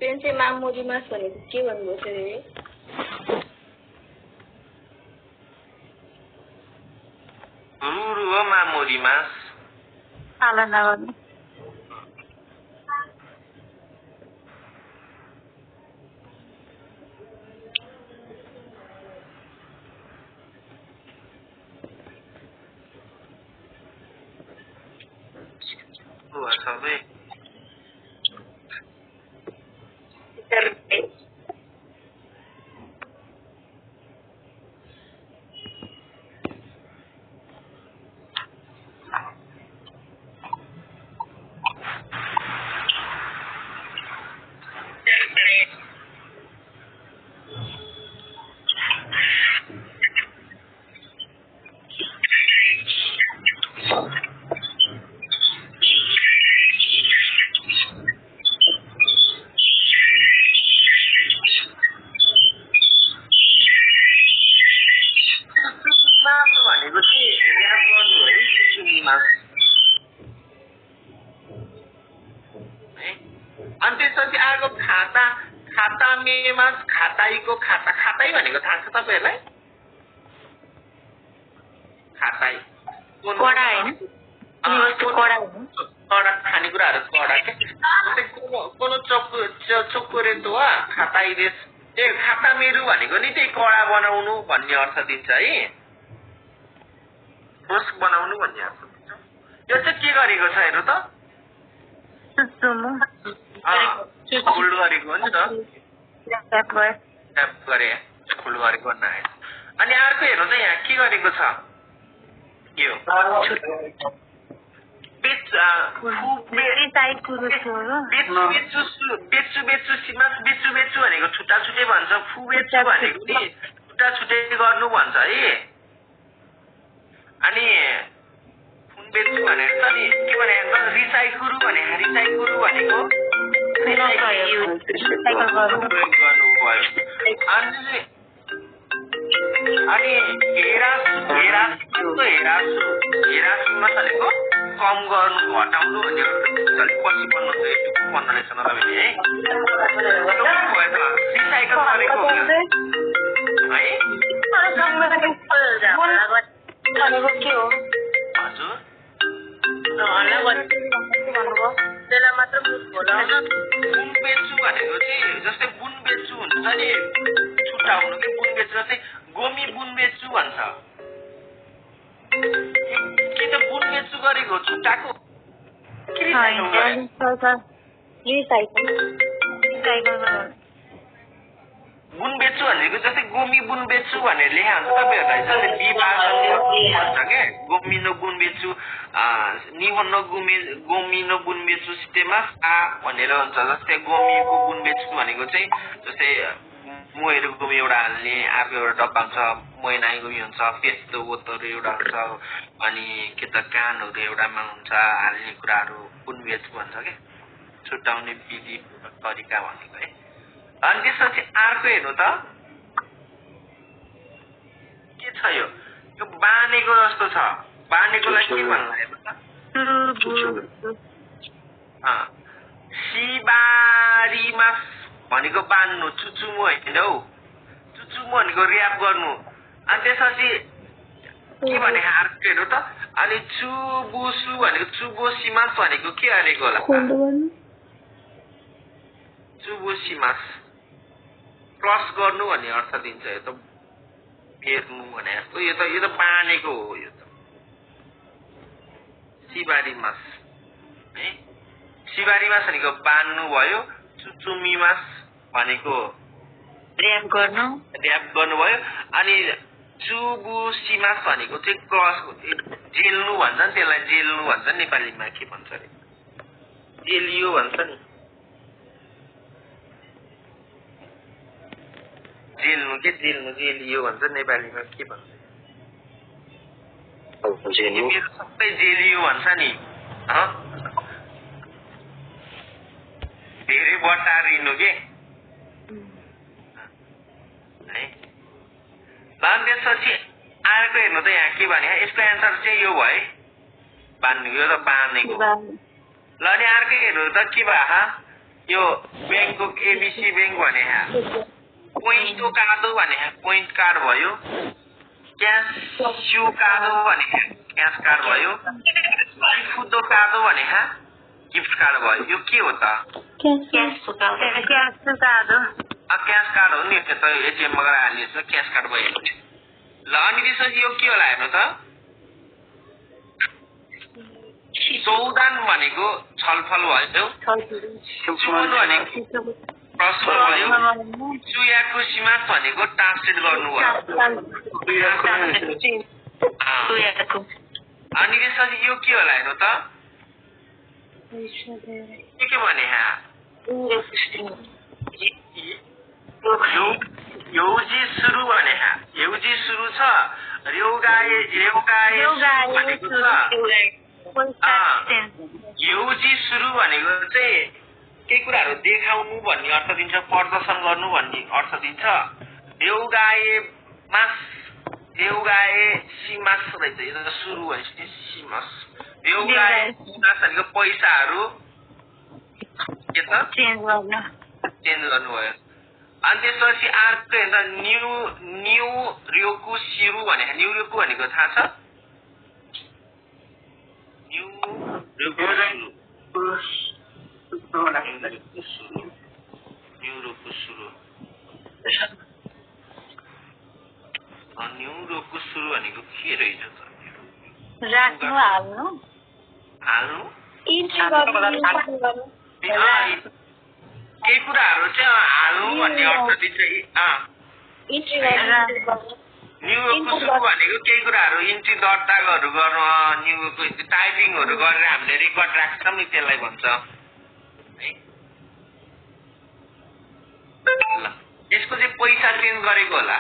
चाहिँ मामुरी मास भनेको के भन्नुभएको छ रे रुरु हो मामुरी मास सबै खाताईको खाता खाताई भनेको थाहा छ तपाईहरुलाई खाताई कडा हैन कडा खानेकुराहरु कडा के कोनो चोक्कुरे तो खाताई देश ए खाता मेरु भनेको नि त्यही कडा बनाउनु भन्ने अर्थ दिन्छ है ठोस बनाउनु भन्ने अर्थ दिन्छ यो चाहिँ के गरेको छ हेर्नु त होल्ड गरेको हो नि त ट्याप गरे फुल गरेको नआए अनि अर्को हेर्नु त यहाँ के गरेको छ यो बेच्छु भनेको छुट्टा छुट्टै भन्छ फु बेच्छु भनेको नि छुट्टा छुट्टै गर्नु भन्छ है अनि फुन बेच्छु भनेर त नि के भने रिसाइकुरु भने रिसाइकुरु भनेको अनि हेरासुमा चलेको कम गर्नु घटाउनु भन्ने अलिक पछि भन्नु चाहिँ पन्ध्र रहेछ नभए है रिसाइकल गरेको हजुर बुन बेच्छु भनेको चाहिँ जस्तै बुन बेच्छु हुन्छ नि छुट्टा हुनु कि बुन बेच्छु जस्तै गोमी बुनबेचु भन्छ के त बुनबेचु गरेको छुट्टाको बुनबेचु भनेको जस्तै गोमी बुनबेचु भनेर लेखा हुन्छ तपाईहरुलाई जस्तै विवाह भन्छ के गोमिनो बुनबेचु निहोनो गोमिनो बुनबेचु सिस्टेममा आ भनेर हुन्छ जस्तै गोमीको बुनबेचु भनेको चाहिँ जस्तै मोहेर गोमी एउटा हाल्ने अर्को एउटा डब्बा हुन्छ मोइनाई गोमी हुन्छ पेस्तो बोतहरू एउटा हुन्छ अनि के त कानहरू एउटामा हुन्छ हाल्ने कुराहरू बुनबेचु भन्छ के छुट्याउने विधि तरिका भनेको है अनि त्यसपछि अर्को हेर्नु त के छ यो बानेको जस्तो छ बानेकोलाई के भन्नु हेर्नु त सिबारीमा भनेको बान्नु चुचुमो होइन हौ चुचुमो भनेको र्याप गर्नु अनि त्यसपछि के भने अर्को हेर्नु त अनि चुबुसु भनेको चुबोसिमास भनेको के भनेको होला चुबोसिमास क्रस गर्नु भन्ने अर्थ दिन्छ यो त फेर्नु भने जस्तो यो त बानेको हो यो त सिबारीमास है सिबारीमास भनेको बान्नु भयो चुचुमीमास भनेको र्याप गर्नु भयो अनि चुबुसिमास भनेको चाहिँ क्रस जेल्नु भन्छ नि त्यसलाई जेल्नु भन्छ नेपालीमा के भन्छ अरे जेलियो भन्छ नि जेल्नु जेलियो भन्छ नेपालीमा के भन्छ सबै जेलियो भन्छ नि धेरै बटारिनु के है अनि त्यसपछि अर्को हेर्नु त यहाँ के भने यसको एन्सर चाहिँ यो भयो बान्नु यो त बानेको ल अनि अर्कै हेर्नु त के भयो यो ब्याङ्कको एबिसी ब्याङ्क भने पोइन्टो कादो भने पोइन्ट कार्ड भयो क्यास स्यु कादो भने क्यास कार्ड भयो फुदो कादो भने गिफ्ट कार्ड भयो यो के हो त क्यास कार्ड हो नि त्यो त एटिएममा गएर हालिन्छ क्यास कार्ड भयो ल अनि त्यसपछि यो के होला हेर्नु त चौदान भनेको छलफल भयो चुन भनेको प्रश्न भयो चुयाको सिमास भनेको ट्रान्सलेट गर्नु भयो अनि त्यसपछि यो के होला हेर्नु त के भने एउजी सुरु भने एउजी सुरु छ रेउगाए भनेको छ एउजी सुरु भनेको चाहिँ केही कुराहरू देखाउनु भन्ने अर्थ दिन्छ प्रदर्शन गर्नु भन्ने अर्थ दिन्छ देउगाए सिमास रहेछ यो त सुरु भनेपछि सिमास देउगाए सिमास भनेको पैसाहरू के त चेन्ज गर्नु भयो अनि त्यसपछि अर्को हेर्दा न्यू रियोकु सिरु भने न्यू रियोकु भनेको थाहा छ न्यू रियोकु सुरु भनेको के रहेछ त हाल्नु केही कुराहरू चाहिँ हाल्नु भन्ने अर्थ दिन्छ न्युयोर्कको सुरु भनेको केही कुराहरू इन्ट्री दर्ताहरू गर्नु न्युयोर्कको टाइपिङहरू गरेर हामीले रेकर्ड राख्छौँ नि त्यसलाई भन्छ यसको चाहिँ पैसा चेन्ज गरेको होला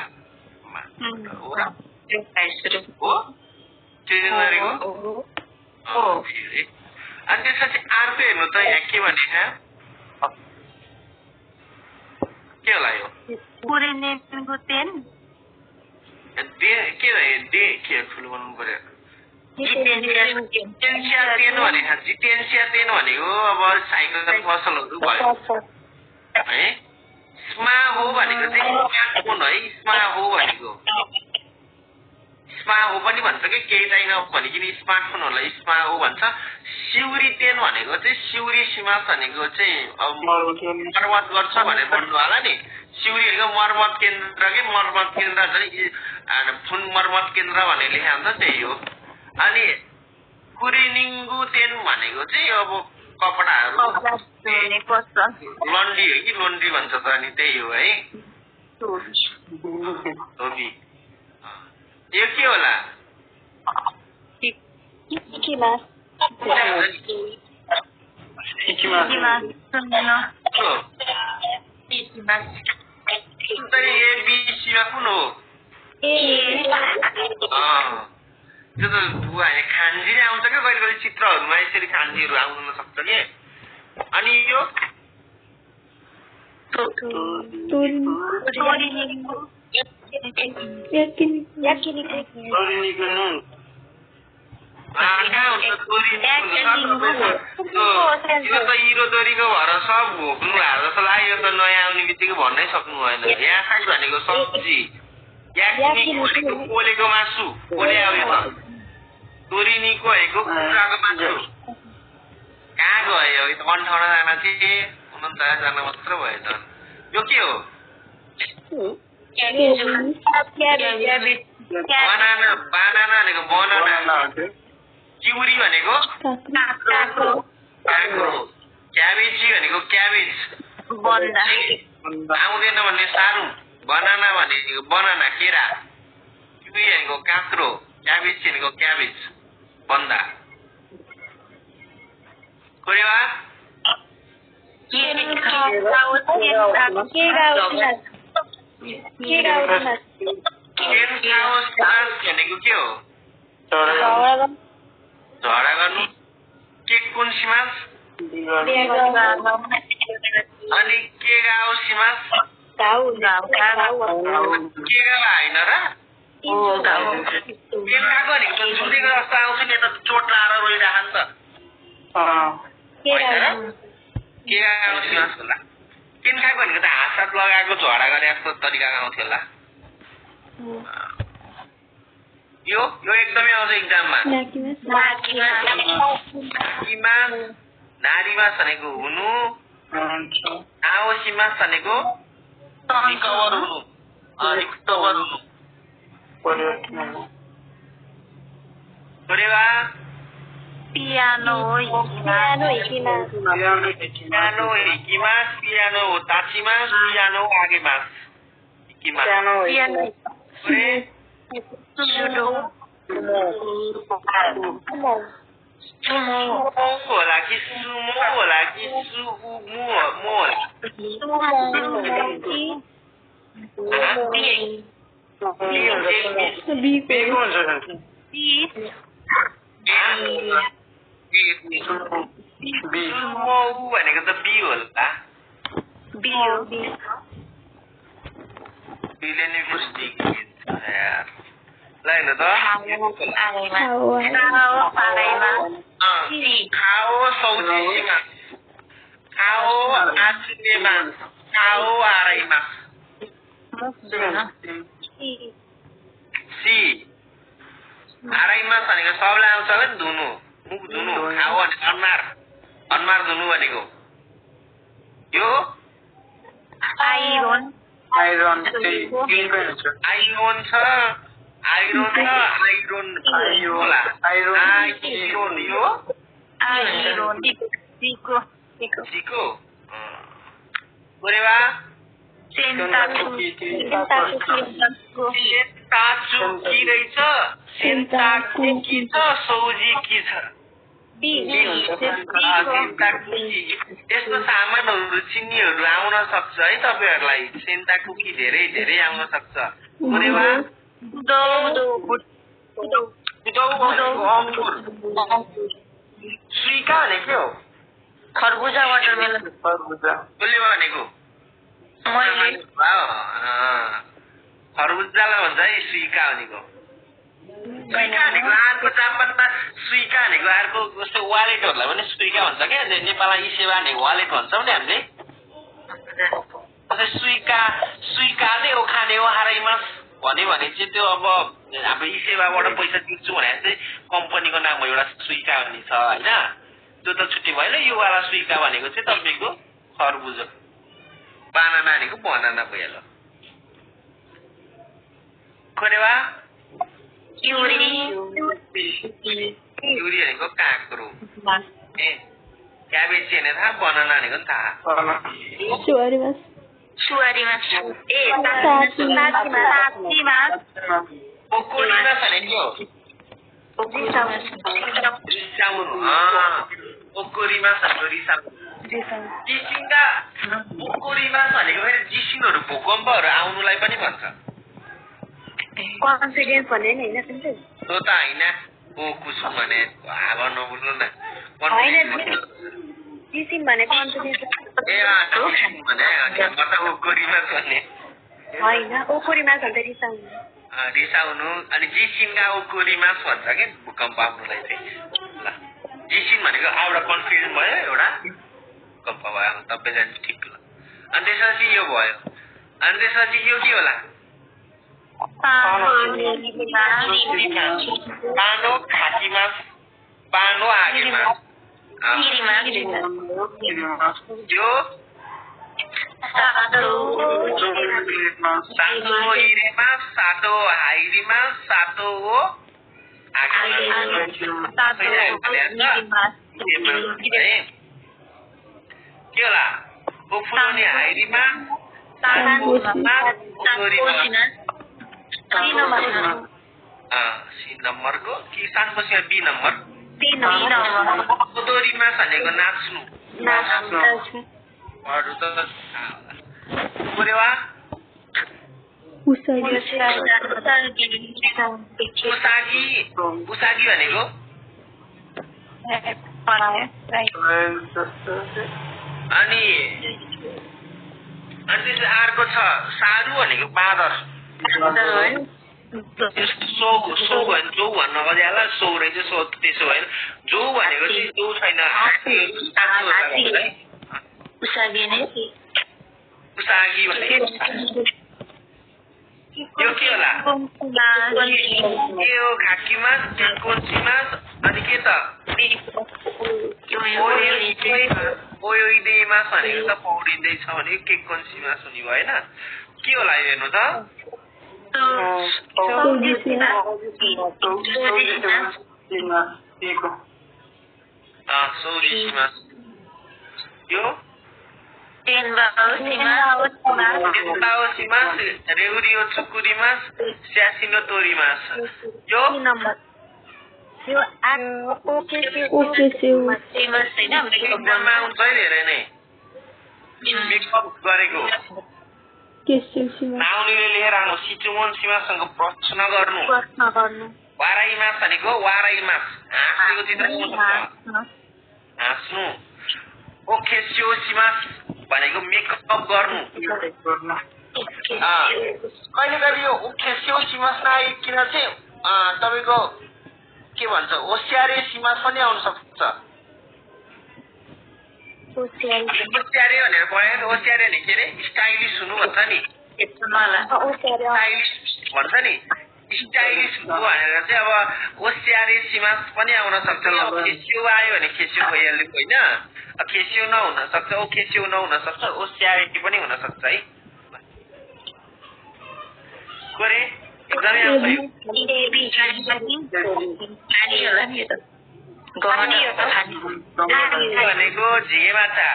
अनि त्यसपछि अर्को हेर्नु त यहाँ के भने के होला यो के ठुलो भन्नु पर्यो जितेन्सिया तेन भनेको अब साइकल पसलहरू भयो है स्मा हो भनेको चाहिँ स्मार्टफोन है स्मा हो भनेको स्मा हो पनि भन्छ कि केही चाहिन भनिकन स्मार्टफोनहरूलाई स्मा हो भन्छ सिउरी तेन भनेको चाहिँ सिउरी सिमास भनेको चाहिँ बर्बाद गर्छ भनेर भन्नु होला नि सिउरीहरूको मर्मत केन्द्र के मर्मत केन्द्र फुन मर्मत केन्द्र भनेर लेखा हुन्छ त्यही हो। अनि कुरिनिङ्गु तेन भनेको चाहिँ अब कपडाहरू लन्ड्री हो कि लोन्ड्री भन्छ त अनि त्यही हो है। धोबी यो के होला? एबिसीमा कुन हो? त्यो त बुवाले खान्जी नै आउँछ क्या कहिले कहिले चित्रहरूमा यसरी खान्जीहरू आउन सक्छ कि। अनि यो इरोदोरीको भएर सब भोक्नु भएको जस्तो लाग्यो त नयाँ आउने बित्तिकै भन्नै सक्नु भएन। यहाँ साग भनेको सब्जी, भनेको पोलेको मासु, पोले आयो त तोरिनीको भनेको कुखुराको मासु। कहाँ गयो यो त 58 जना थिए 49 जना मात्र भयो त। यो के हो? बनाना भनेको बनाना, चिउरी भनेको काँक्रो, क्याबेजी भनेको क्याबेज आउँदैन भन्ने सारू, बनाना भनेको बनाना केरा, चिउरी भनेको काँक्रो, क्याबेज भनेको क्याबेज बन्दा। कोरेवा भनेको के हो? झगडा गर्नु। के कुन सिमास? अनि के गाउँ सिमास? के गाउँ होइन र? पेन खाएको भनेको त झुन्डेको जस्तो आउँछ नि, यता चोट लाएर रोइरह नि त। के गाउँ सिमास होला? पेन खाएको भनेको त हात साथ लगाएको झगडा गरे जस्तो तरिकाको आउँथ्यो होला। यो एकदमै आउँछ इक्जाममा। नारीमास भनेको हुनु, आओसिमास भनेको रिकभर हुनु, रिकभर हुनु। कोरेवा पियानो हिकिमास, पियानो ताचिमास, पियानो आगेमास, हिकिमास। होला कि सुमो होला कि सुमो होला? भनेको त बी होला। बीले नि पुष्टि लाइन त खाओ सौजीमा, खाओ आछिनेमा, खाओ आराइमा। सी आराइमा भनेको सबलाई आउँछ नि धुनु, मुख धुनु। खाओ भने अनुहार धुनु भनेको यो आइरोन छ, आइरोन यो सिको कोरेवा सेन्ताचुकी रहेछ, सेन्ताकुकी छ, सौजी की छ। यस्तो सामानहरू चिन्नीहरू आउन सक्छ है तपाईँहरूलाई। सेन्ताकुकी धेरै धेरै आउन सक्छ। कोरेवा सुइका भनेको के हो? खरबुजा वाटरमेलन। कसले भनेको? खरबुजालाई भन्छ है सुइका भनेको। सुइका भनेको अर्को जापानमा सुइका भनेको अर्को जस्तो वालेटहरूलाई पनि सुइका भन्छ क्या। नेपालमा ई सेवा भनेको वालेट भन्छौँ नि हामीले। सुइका चाहिँ ओखाने हो हाराइमा भन्यो भने चाहिँ त्यो अब हाम्रो ई सेवाबाट पैसा तिर्छु भने चाहिँ कम्पनीको नाममा एउटा सुइका भन्ने छ होइन। त्यो त छुट्टी भयो। यो वाला सुइका भनेको चाहिँ तपाईँको खरबुजा। बानाना भनेको बनाना भइहाल्यो खोरेवा युरी भनेको काँक्रो ए क्याबेज भने थाहा बनाना भनेको नि थाहा पोकोरी मास भनेको रिसाउनु पोकोरी मास भनेको रिसाउनु जिसिङका पोकोरी मास भनेको फेरि जिसिङहरू भूकम्पहरू आउनुलाई पनि भन्छ कन्फिडेन्स भन्ने नि हैन तिमीले त्यो त हैन ओ कुसुम भने हावा नबोल्नु न जिसिङ भने कन्फिडेन्स ए भने मतलब पोकोरी मास भन्ने हैन पोकोरी मास भन्दा रिसाउनु अनि जिसिङका पोकोरी मास भन्छ के भूकम्प आउनुलाई चाहिँ ल जिसिङ भनेको एउटा कन्फिडेन्स भयो एउटा भूकम्प भयो तपाईँ जान्छ ठिक ल अनि त्यसपछि यो भयो अनि त्यसपछि यो के होला पानो खाकी मास पानो आगे मास यो सातो हिरे मास सातो हाइरी मास सातो हो आगे के होला उफुलोनी हाइरी मास सी नम्बरको कि सानपछि बी नम्बर दोरी मास भनेको नाच्नु अरू त पुरेवा उसागी भनेको अनि त्यसपछि अर्को छ सारू भनेको बाँदर सो भने जो भन्न खोजेला सो रहेछ सो त्यसो होइन जो भनेको चाहिँ जो छैन उसागी भनेको यो के होला यो खाकी मास कोन्ची मास अनि के त ओयोइदे मास भनेको त पौडिँदैछ भने के कोन्ची मास हुने भयो होइन के होला यो हेर्नु त सौरी मास यो रेउरियो चुकुरी मास स्यासिनो तोरी मास यो आउँछ धेरै नै मेकअप गरेको नाउनीले लिएर आउनु सिचुमोन सीमासँग प्रश्न गर्नु वाराई मास भनेको वाराई मास हाँसेको चित्र हाँस्नु ओखेस्यो सिमास भनेको मेकअप गर्नु कहिले कहिले यो ओखेस्यो सिमास नआइकन चाहिँ तपाईँको के भन्छ ओस्यारे सिमास पनि आउन सक्छ ओस्यारे भनेर पढेको ओस्यारे भने के अरे स्टाइलिस हुनु भन्छ नि स्टाइलिस भन्छ नि स्टाइलिस हुनु भनेर चाहिँ अब ओस्यारे सिमास पनि आउन सक्छ खेस्यो आयो भने खेस्यो भइहाल्यो होइन खेस्यो नहुन सक्छ खेस्यो नहुन सक्छ ओस्यारे पनि हुन सक्छ है कोरे एकदमै भनेको झिगे माछा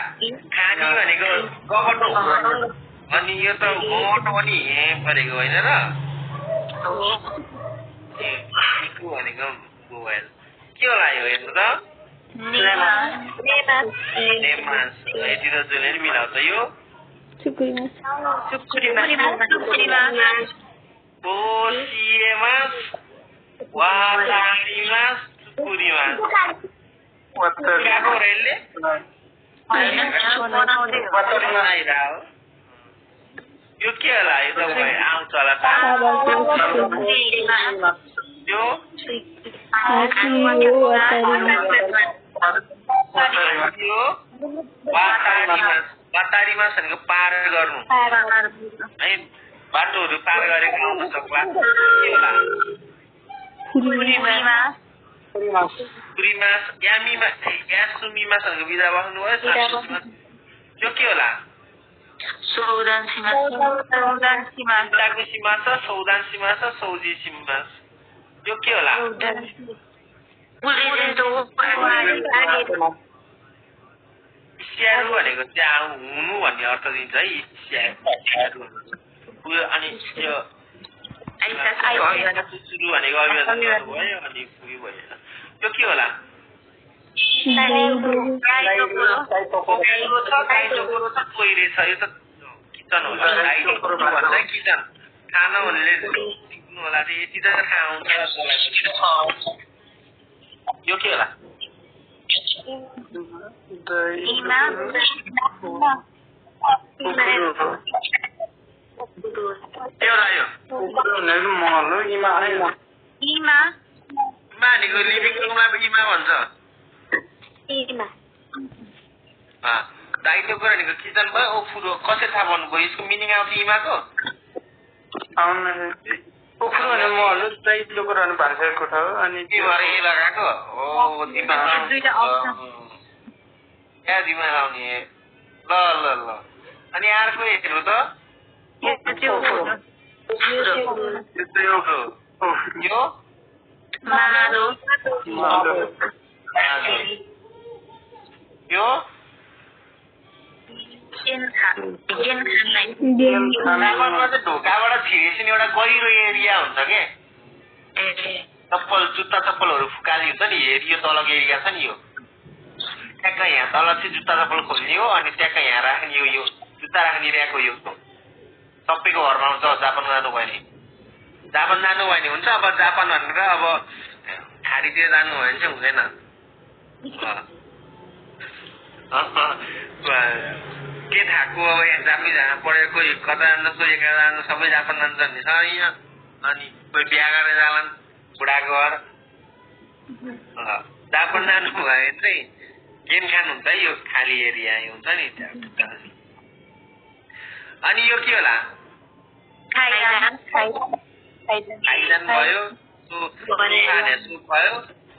खानी भनेको गहटो अनि यो त गहटो पनि परेको होइन र भनेको मोबाइल के होला यो हेर्नु त यति त जसले नि मिलाउँछ यो पोसिए मास वाटारी मास चुकुरी मास यो के होला यो तपाईँ आउँछ होला यो वाटारी मास भनेको पार गर्नु है बाटोहरू पार गरेको आउन सक्ला के होला पुरी मास यामी मास यासुमी मास भनेको बिदा बस्नु भयो यो के होला सौदान सिमास डाकु सिमास सौदान सिमास सौजी सिमास यो के होला स्यारु भनेको चाहिँ हुनु भन्ने अर्थ दिन्छ है स्यारु उयो अनि यो सुरु भनेको अभिवादन भयो अनि उयो भयो यो के होला कोइरे छ यो त किचन होला भन्छ किचन खाना भन्ने सिक्नु होला यति त थाहा हुन्छ यो के होला भनेको लिभिङ रुममा इमा भन्छ दाइलो कुरा भनेको किचन भयो ओफुरो कसरी थाहा भन्नुभयो यसको मिनिङ आउँछ इमाको ओफुरो भने महल दाइलो कुरा भान्सा कोठा हो अनि के भएर ए लगाएको हो दिमाग क्या दिमाग आउने ल ल ल अनि अर्को हेर्नु त यो यो ढोकाबाट छिरेपछि एउटा गहिरो एरिया हुन्छ के चप्पल जुत्ता चप्पलहरू फुकाली हुन्छ नि हेरियो तलको एरिया छ नि यो ट्याक्क यहाँ तल चाहिँ जुत्ता चप्पल खोल्ने हो अनि ट्याक्क यहाँ राख्ने हो यो जुत्ता राख्ने ऱ्याकको यो सबैको घरमा हुन्छ जापान जानुभयो भने जापान जानुभयो भने हुन्छ अब जापान भनेर अब खाडीतिर जानुभयो भने चाहिँ हुँदैन के थाको अब यहाँ जापै जान पढेको कोही कता जान्छ कोही एघार जान्छ सबै जापान जान्छ नि छैन अनि कोही बिहा गरेर जालान् बुढाको घर जापान जानुभयो भने चाहिँ गेम खानुहुन्छ है यो खाली एरिया हुन्छ नि अनि यो के होला थाइल्यान्ड भयो भयो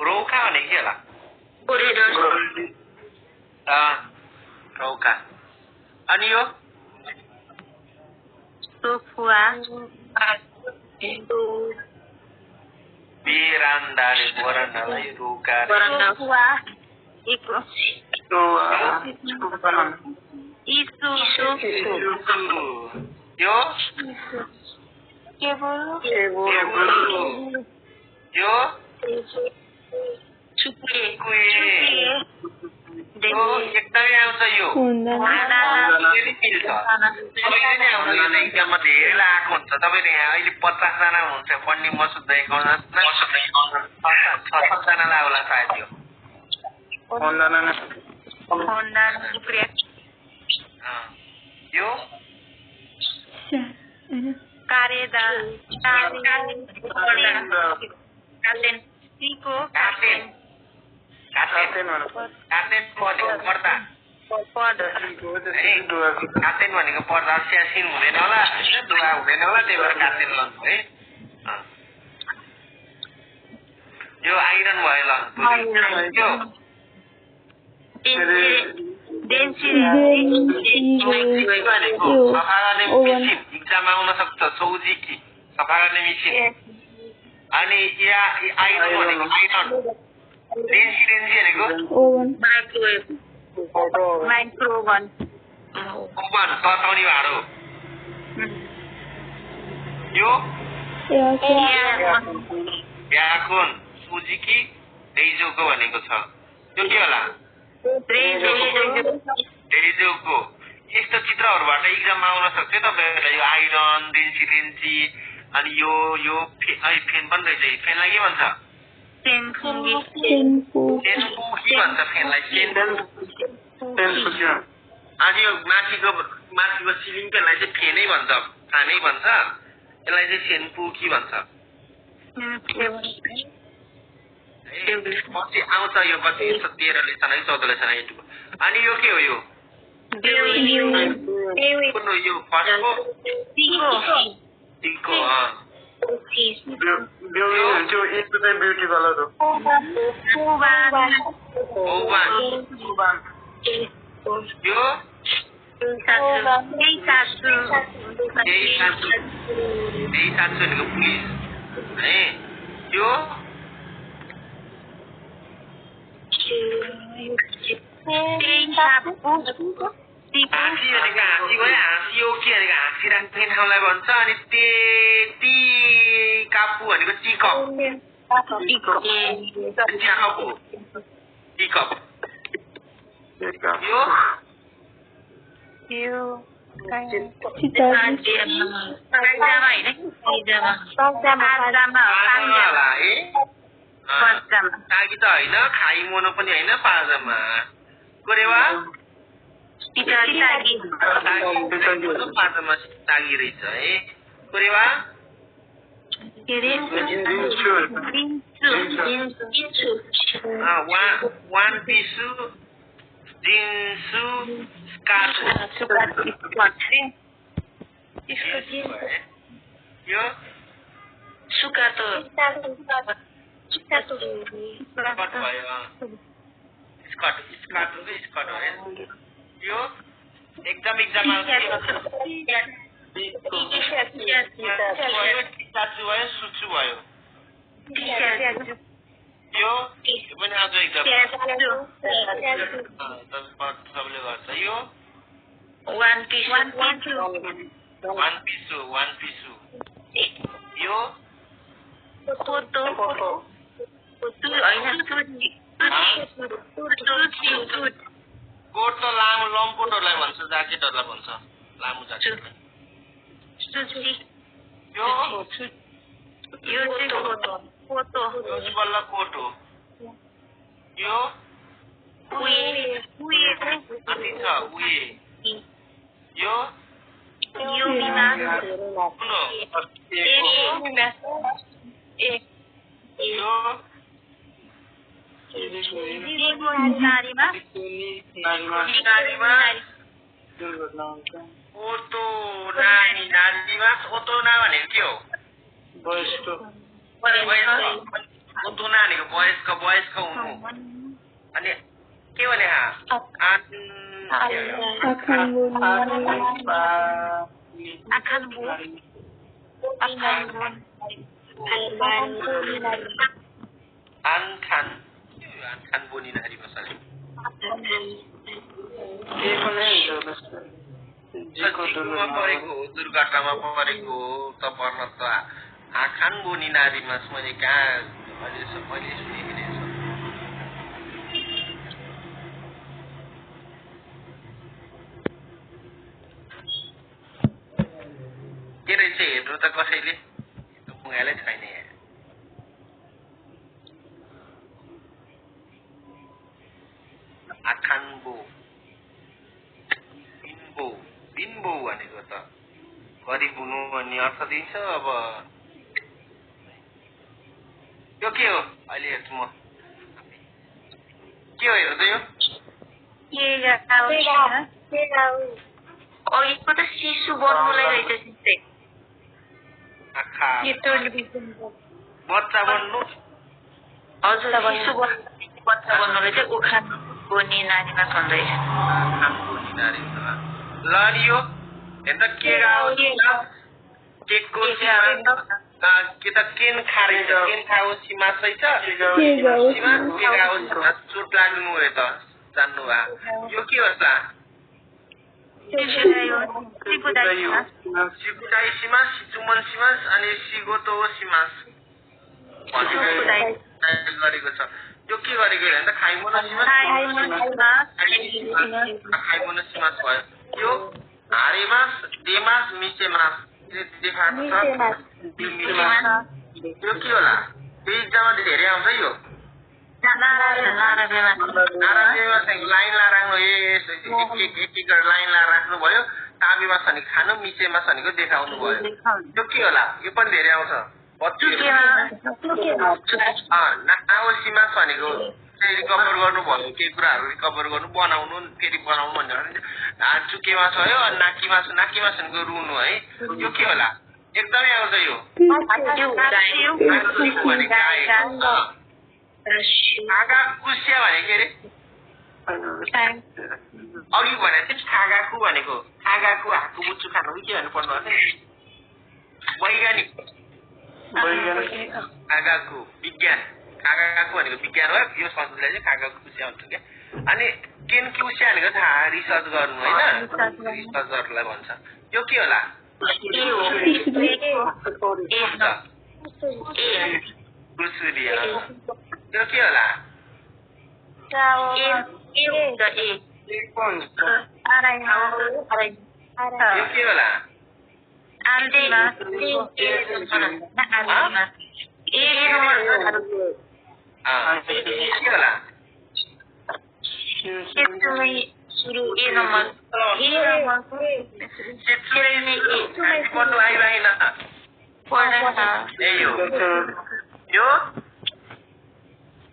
रौका भने के होला रौका अनि यो बेरान्डाले बरन्डालाई रौका यो एकदमै आउँछ यो इक्जाममा धेरै आएको हुन्छ तपाईँले यहाँ अहिले 50 जना हुन्छ पढ्ने मसुद 6-7 होला सायद यो काटेन भनेको पर्दा स्यासिन हुँदैन होला दुवा हुँदैन होला त्यही भएर काटेन लन्छु है यो आइरन भयो ल सफा गर्ने मेसिन इक्जाम आउन सक्छ सौजी कि सफा गर्ने मेसिन अनि आइरन भनेको आइरन डेन्सी भनेको ओभन तताउने भाँडो यो भ्याकुम सुजुकी डेइजोको भनेको छ यो के होला डेइजोको यस्तो चित्रहरूबाट इक्जाममा आउन सक्छ तपाईँहरूलाई यो आइरन डेन्सी अनि यो फेन पनि रहेछ फेनलाई के भन्छ सेनपुकी भन्छ फेनलाई अनि यो माथिको सिलिङ फेनलाई चाहिँ फेनै भन्छ फानै भन्छ यसलाई चाहिँ सेनपुकी भन्छ पछि आउँछ यो कति 13 लेसन है 14 लेसन है अनि यो के हो यो कुन यो फर्स्टको टिको ब्युटी कलर हो यो त्यही सासु भनेको पुलिस है यो हाँसी भनेको हाँसी भयो हाँसी हो के भनेको हाँसी राख्ने ठाउँलाई भन्छ अनि ती कापु भनेको टीकप टीकप यो तागी त होइन खाई मोनो पनि होइन पाजामा कोरेवा पाजामा तागी रहेछ है कोरेवा वान पिसु जिन्सु स्कार्फ यो सुकातो स्कर्ट भयो स्कर्ट हो यो एकदम एक्जाम भयो सुचु भयो यो पनि आज एक्जाम सबले गर्छ यो वान पिसु यो कोट त लामो लम्पोटहरूलाई भन्छ ज्याकेटहरूलाई भन्छ लामो ज्याकेट यो बल्ल कोट हो यो कति छ उए यो ओतोना भनेको के हो ओतोना भनेको वयस्क हुनु अनि के भने आनखान बोनी नारी मसाले परेको दुर्घटनामा परेको त पर्न त आखान बोनी नारी मास मैले कहाँ मैले सुनेको रहेछ के रहेछ हेर्नु त कसैले मुगालै छैन आखानबो बिनबो भनेको त गरिब हुनु भन्ने अर्थ दिन्छ अब यो के हो अहिले हेर्छु म के हो हेर्नु त यो त शिशु बन्नुलाई रहेछ आँखा बच्चा बन्नु हजुर शिशु बच्चा बन्नुलाई चाहिँ उखान बोनी नानीमा भन्दैछ ल नि यो हेर्दा के केको के त केन खारै छ केन खाओ सिमा सही छ चोट लाग्नु हो त जान्नु भा यो के हो त सिकुटाई सिमास सिचुमन सिमास अनि सिगोतो सिमास गरेको छ यो के गरेको हेर्दा खाइमोनो सिमास भयो यो हारे मास डेमास मिसे मास देखाएको छ यो के होला पेजमा धेरै आउँछ यो लाइन लाराख्नु एक लाइन लाराख्नु भयो ताबेमा छ भने खानु मिसेमा छ भनेको देखाउनु भयो यो के होला यो पनि धेरै आउँछ नाओसीमा छ भनेको रिकभर गर्नु भयो केही कुराहरू रिकभर गर्नु बनाउनु फेरि बनाउनु भन्ने चुकेमा छ यो नाकीमा छ भनेको रुनु है यो के होला एकदमै आउँछ यो आगा कुसिया भने के अरे अघि भने चाहिँ खागाकु भनेको खागाकु हाकु बुच्चु खानु के भन्नु पर्नु वैज्ञानिक खागाकु विज्ञान खागाकु भनेको विज्ञान हो यो शब्दलाई चाहिँ खागाकु कुस्या भन्छ क्या अनि केन कुस्या भनेको थाहा रिसर्च गर्नु होइन रिसर्चरलाई भन्छ यो के होला यो के होला यो के होला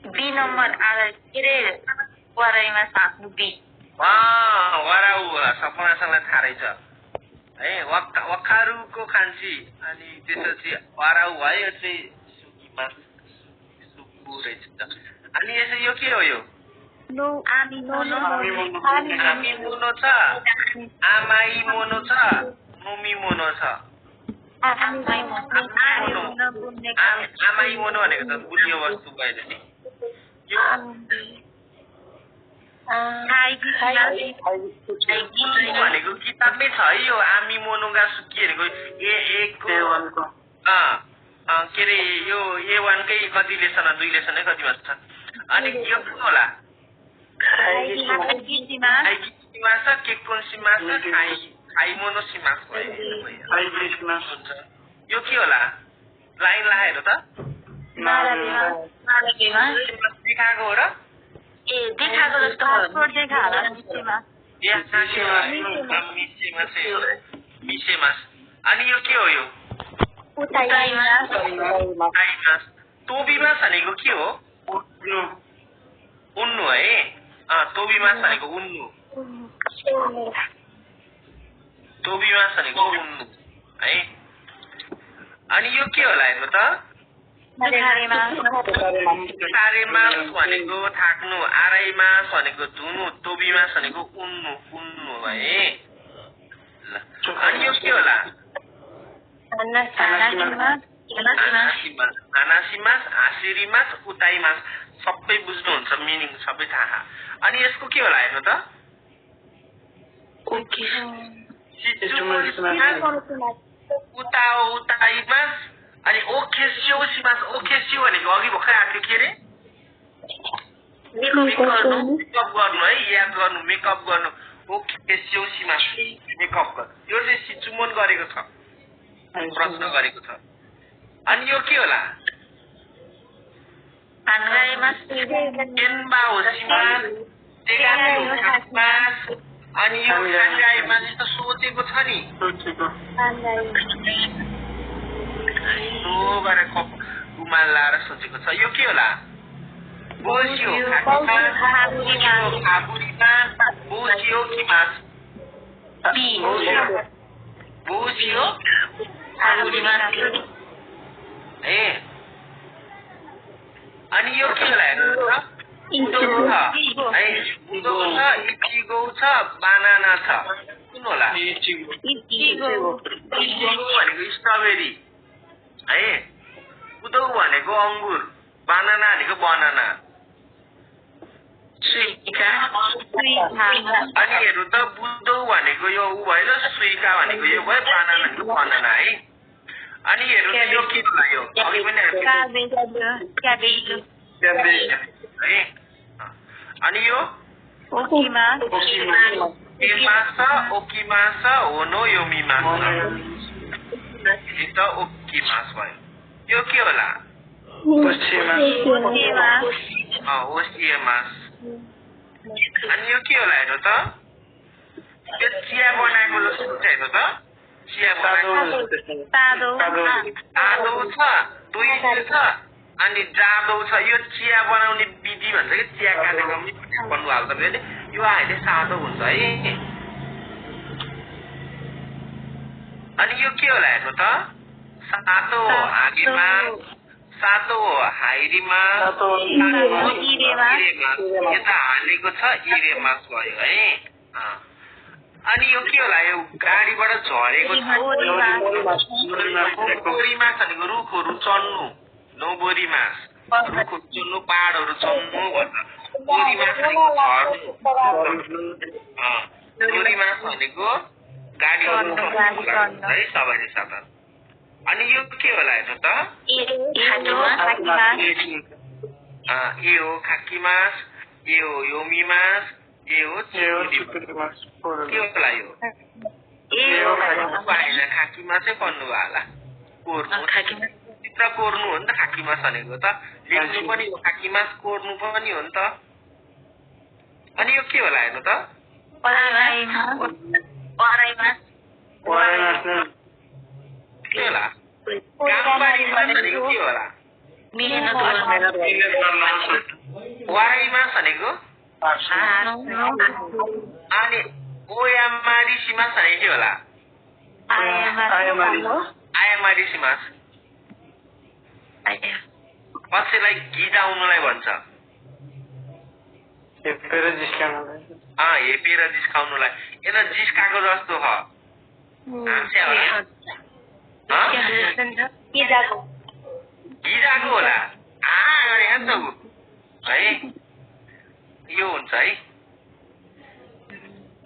बी नम्बर आधा के अरे वराईमा साँच्नु बी वराउ सपनासँग थाहा रहेछ है वखारुको खान्सी अनि त्यसपछि वराउ भयो चाहिँ सुकीमा सुकु रहेछ अनि यसो यो के हो यो आमी मोनो छ आमाई मोनो छ मुमी मोनो छ आमाई मोनो भनेको त बुलियो वस्तु भयो नि यो भनेको किताबमै छ है यो आमी मोनोगा सुकी भनेको ए1को के अरे यो A1कै कति लेसन 2 लेसन कति भन्छ अनि यो के होला यो के होला लाइन लगाएर त देखाएको हो र देखाएको जस्तो मिसेमास अनि यो के हो यो तोबीमास भनेको के हो उन्नु है तोबीमास भनेको उन्नु तोबीमास भनेको उन्नु है अनि यो के होला हेर्नु त सारेमास भनेको थाक्नु आराइमास भनेको धुनु तोबीमास भनेको उन्नु उन्नु है अनि यो के होला आनासिमास आसिरिमास उताइमास सबै बुझ्नुहुन्छ मिनिङ सबै थाहा अनि यसको के होला हेर्नु त उताइमास अनि ओखेसियोसिमास ओखेसियो भनेको अघि भर्खर आएको के अरे मेकअप गर्नु है याद गर्नु मेकअप गर्नु ओखेसियोसिमास मेकअप गर्नु यो चाहिँ सिचुमोन गरेको छ प्रश्न गरेको छ अनि यो के होला अनि यो खानगाईमास त सोचेको छ नि उमाल लाएर सोचेको छ यो के होला बोसियो बोसियो कि मास बोसियो ए अनि यो के होला हेर्नु इचिगो छ बनाना छ कुन होला भनेको स्ट्रबेरी है उदौ भनेको अंगुर बनाना भनेको बनाना अनि हेर्नु त बुदौ भनेको यो उ भयो सुइका भनेको यो भयो बनाना भनेको बनाना है अनि हेर्नु त यो के होला यो अघि पनि है अनि यो ओकिमास होनो योमिमास त ओकिमास भयो यो के होला ओसिएमास अनि यो के होला हेर्नु त यो चिया बनाएको जस्तो छ हेर्नु त चिया बनाएको तादो छ दुई छ अनि जादो छ यो चिया बनाउने विधि भन्छ कि चिया काटेको पनि हाल्छ फेरि यो अहिले सादो हुन्छ है अनि यो के होला हेर्नु त सातो हागेमा सातो हाइरीमा यता हालेको छ इरेमास भयो है। अनि यो के होला यो गाडीबाट झरेको छ बोरी मास भनेको रुखहरू चढ्नु नौबोरी मास रुखहरू चढ्नु पहाडहरू चढ्नु भन्छ। बोरी मास भनेको झर्नु बोरी मास भनेको गाडीहरू है सवारी साधन। अनि यो के होला हेर्नु त ए हो खाकी मास ए हो योमी मास ए हो चिकुरी मास के होला यो आएन खाकी मासै पढ्नु भयो होला कोर्नु चित्र कोर्नु हो नि त खाकी मास भनेको त लेख्नु पनि हो खाकी मास कोर्नु पनि हो नि त। अनि यो के होला हेर्नु त के होला कामबारी मास भनेको के होला वाराई मास भनेको अनि ओयामारी सिमास भनेको के होला आयामारी सिमास कसैलाई गिजाउनुलाई भन्छ हेपेर जिस्काउनुलाई यता जिस्काको जस्तो छ गिजाको होला है यो हुन्छ है।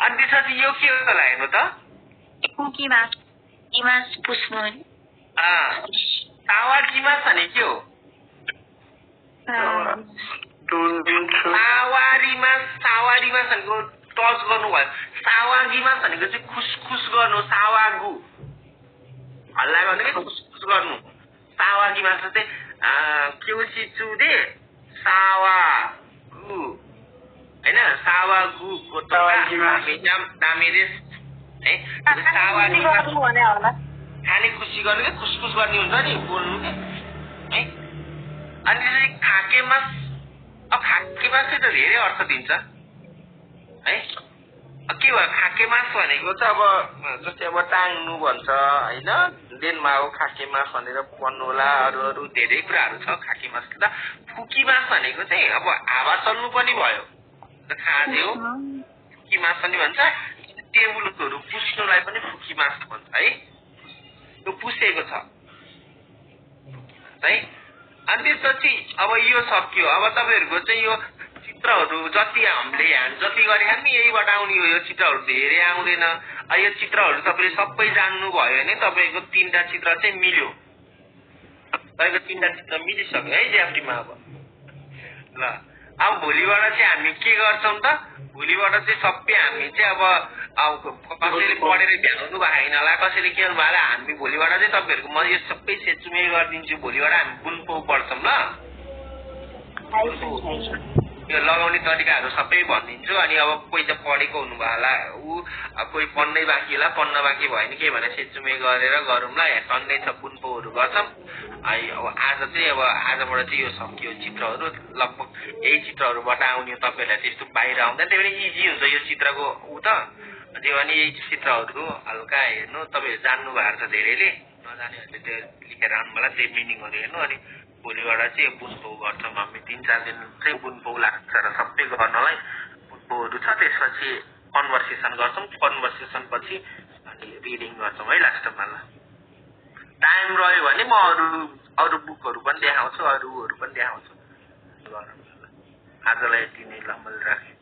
अनि त्यसपछि यो के होला हेर्नु त सावारी मास भने के हो सावारी मास भनेको टच गर्नु भयो सावागी मास भनेको चाहिँ खुसखुस गर्नु सावागु हल्ला गर्नु कि खुसखुस गर्नु सावागी मास चाहिँ केउसी चुदे सावागु हैन सावागुको त दामेरेस है सावागी खाने खुसी गर्नु कि खुसखुस गर्ने हुन्छ नि बोल्नु के है। अनि त्यसरी खाके मास चाहिँ त धेरै अर्थ दिन्छ है। के भयो खाके मास भनेको चाहिँ अब जस्तै अब टाङ्नु भन्छ होइन देनमा हो खाके मास भनेर भन्नु होला अरू धेरै कुराहरू छ खाके मास। त फुकी मास भनेको चाहिँ अब हावा चल्नु पनि भयो खाँदै हो फुकी मास पनि भन्छ। टेबुलहरू पुस्नुलाई पनि फुकी मास भन्छ है यो पुसेको छ है। अनि त्यसपछि अब यो सक्यो अब तपाईँहरूको चाहिँ यो चित्रहरू जति हामीले जति गरेका नि यहीबाट आउने हो यो चित्रहरू धेरै आउँदैन। यो चित्रहरू तपाईँले सबै जान्नुभयो भने तपाईँको 3टा चित्र चाहिँ मिल्यो तपाईँको 3टा चित्र मिलिसक्यो है ज्याफ्रीमा। अब ल अब भोलिबाट चाहिँ हामी के गर्छौँ त भोलिबाट चाहिँ सबै हामी चाहिँ अब कसैले पढेर भ्याउनु भएको छैन होला कसैले के गर्नु भयो हामी भोलिबाट चाहिँ तपाईँहरूको म यो सबै सेचुमे गरिदिन्छु। भोलिबाट हामी बुनपो पढ्छौँ ल यो लगाउने तरिकाहरू सबै भनिदिन्छु। अनि अब कोही त पढेको हुनुभयो होला कोही पढ्नै बाँकी होला पढ्न बाँकी भयो भने के भने सेचुमे गरेर गरौँ ल यहाँ सन्डे छ बुनपोहरू गर्छौँ। अब आज चाहिँ अब आजबाट चाहिँ यो सकियो चित्रहरू लगभग यही चित्रहरूबाट आउने तपाईँहरूलाई त्यस्तो बाहिर आउँदैन त्यही भएर इजी हुन्छ यो चित्रको त त्यो भने यही चित्रहरू हल्का हेर्नु तपाईँहरू जान्नु भएको छ धेरैले नजानेहरूले त्यो लेखेर आउनु होला त्यही मिनिङहरू हेर्नु। अनि भोलिबाट चाहिँ बुनपो गर्छौँ हामी 3-4 दिन चाहिँ बुनपो लाग्छ र सबै गर्नलाई बुनपोहरू छ। त्यसपछि कन्भर्सेसन गर्छौँ कन्भर्सेसन पछि अनि रिडिङ गर्छौँ है लास्टमा। ल टाइम रह्यो भने म अरू बुकहरू पनि देखाउँछु अरूहरू पनि देखाउँछु। आजलाई यति नै ल मैले राखेँ।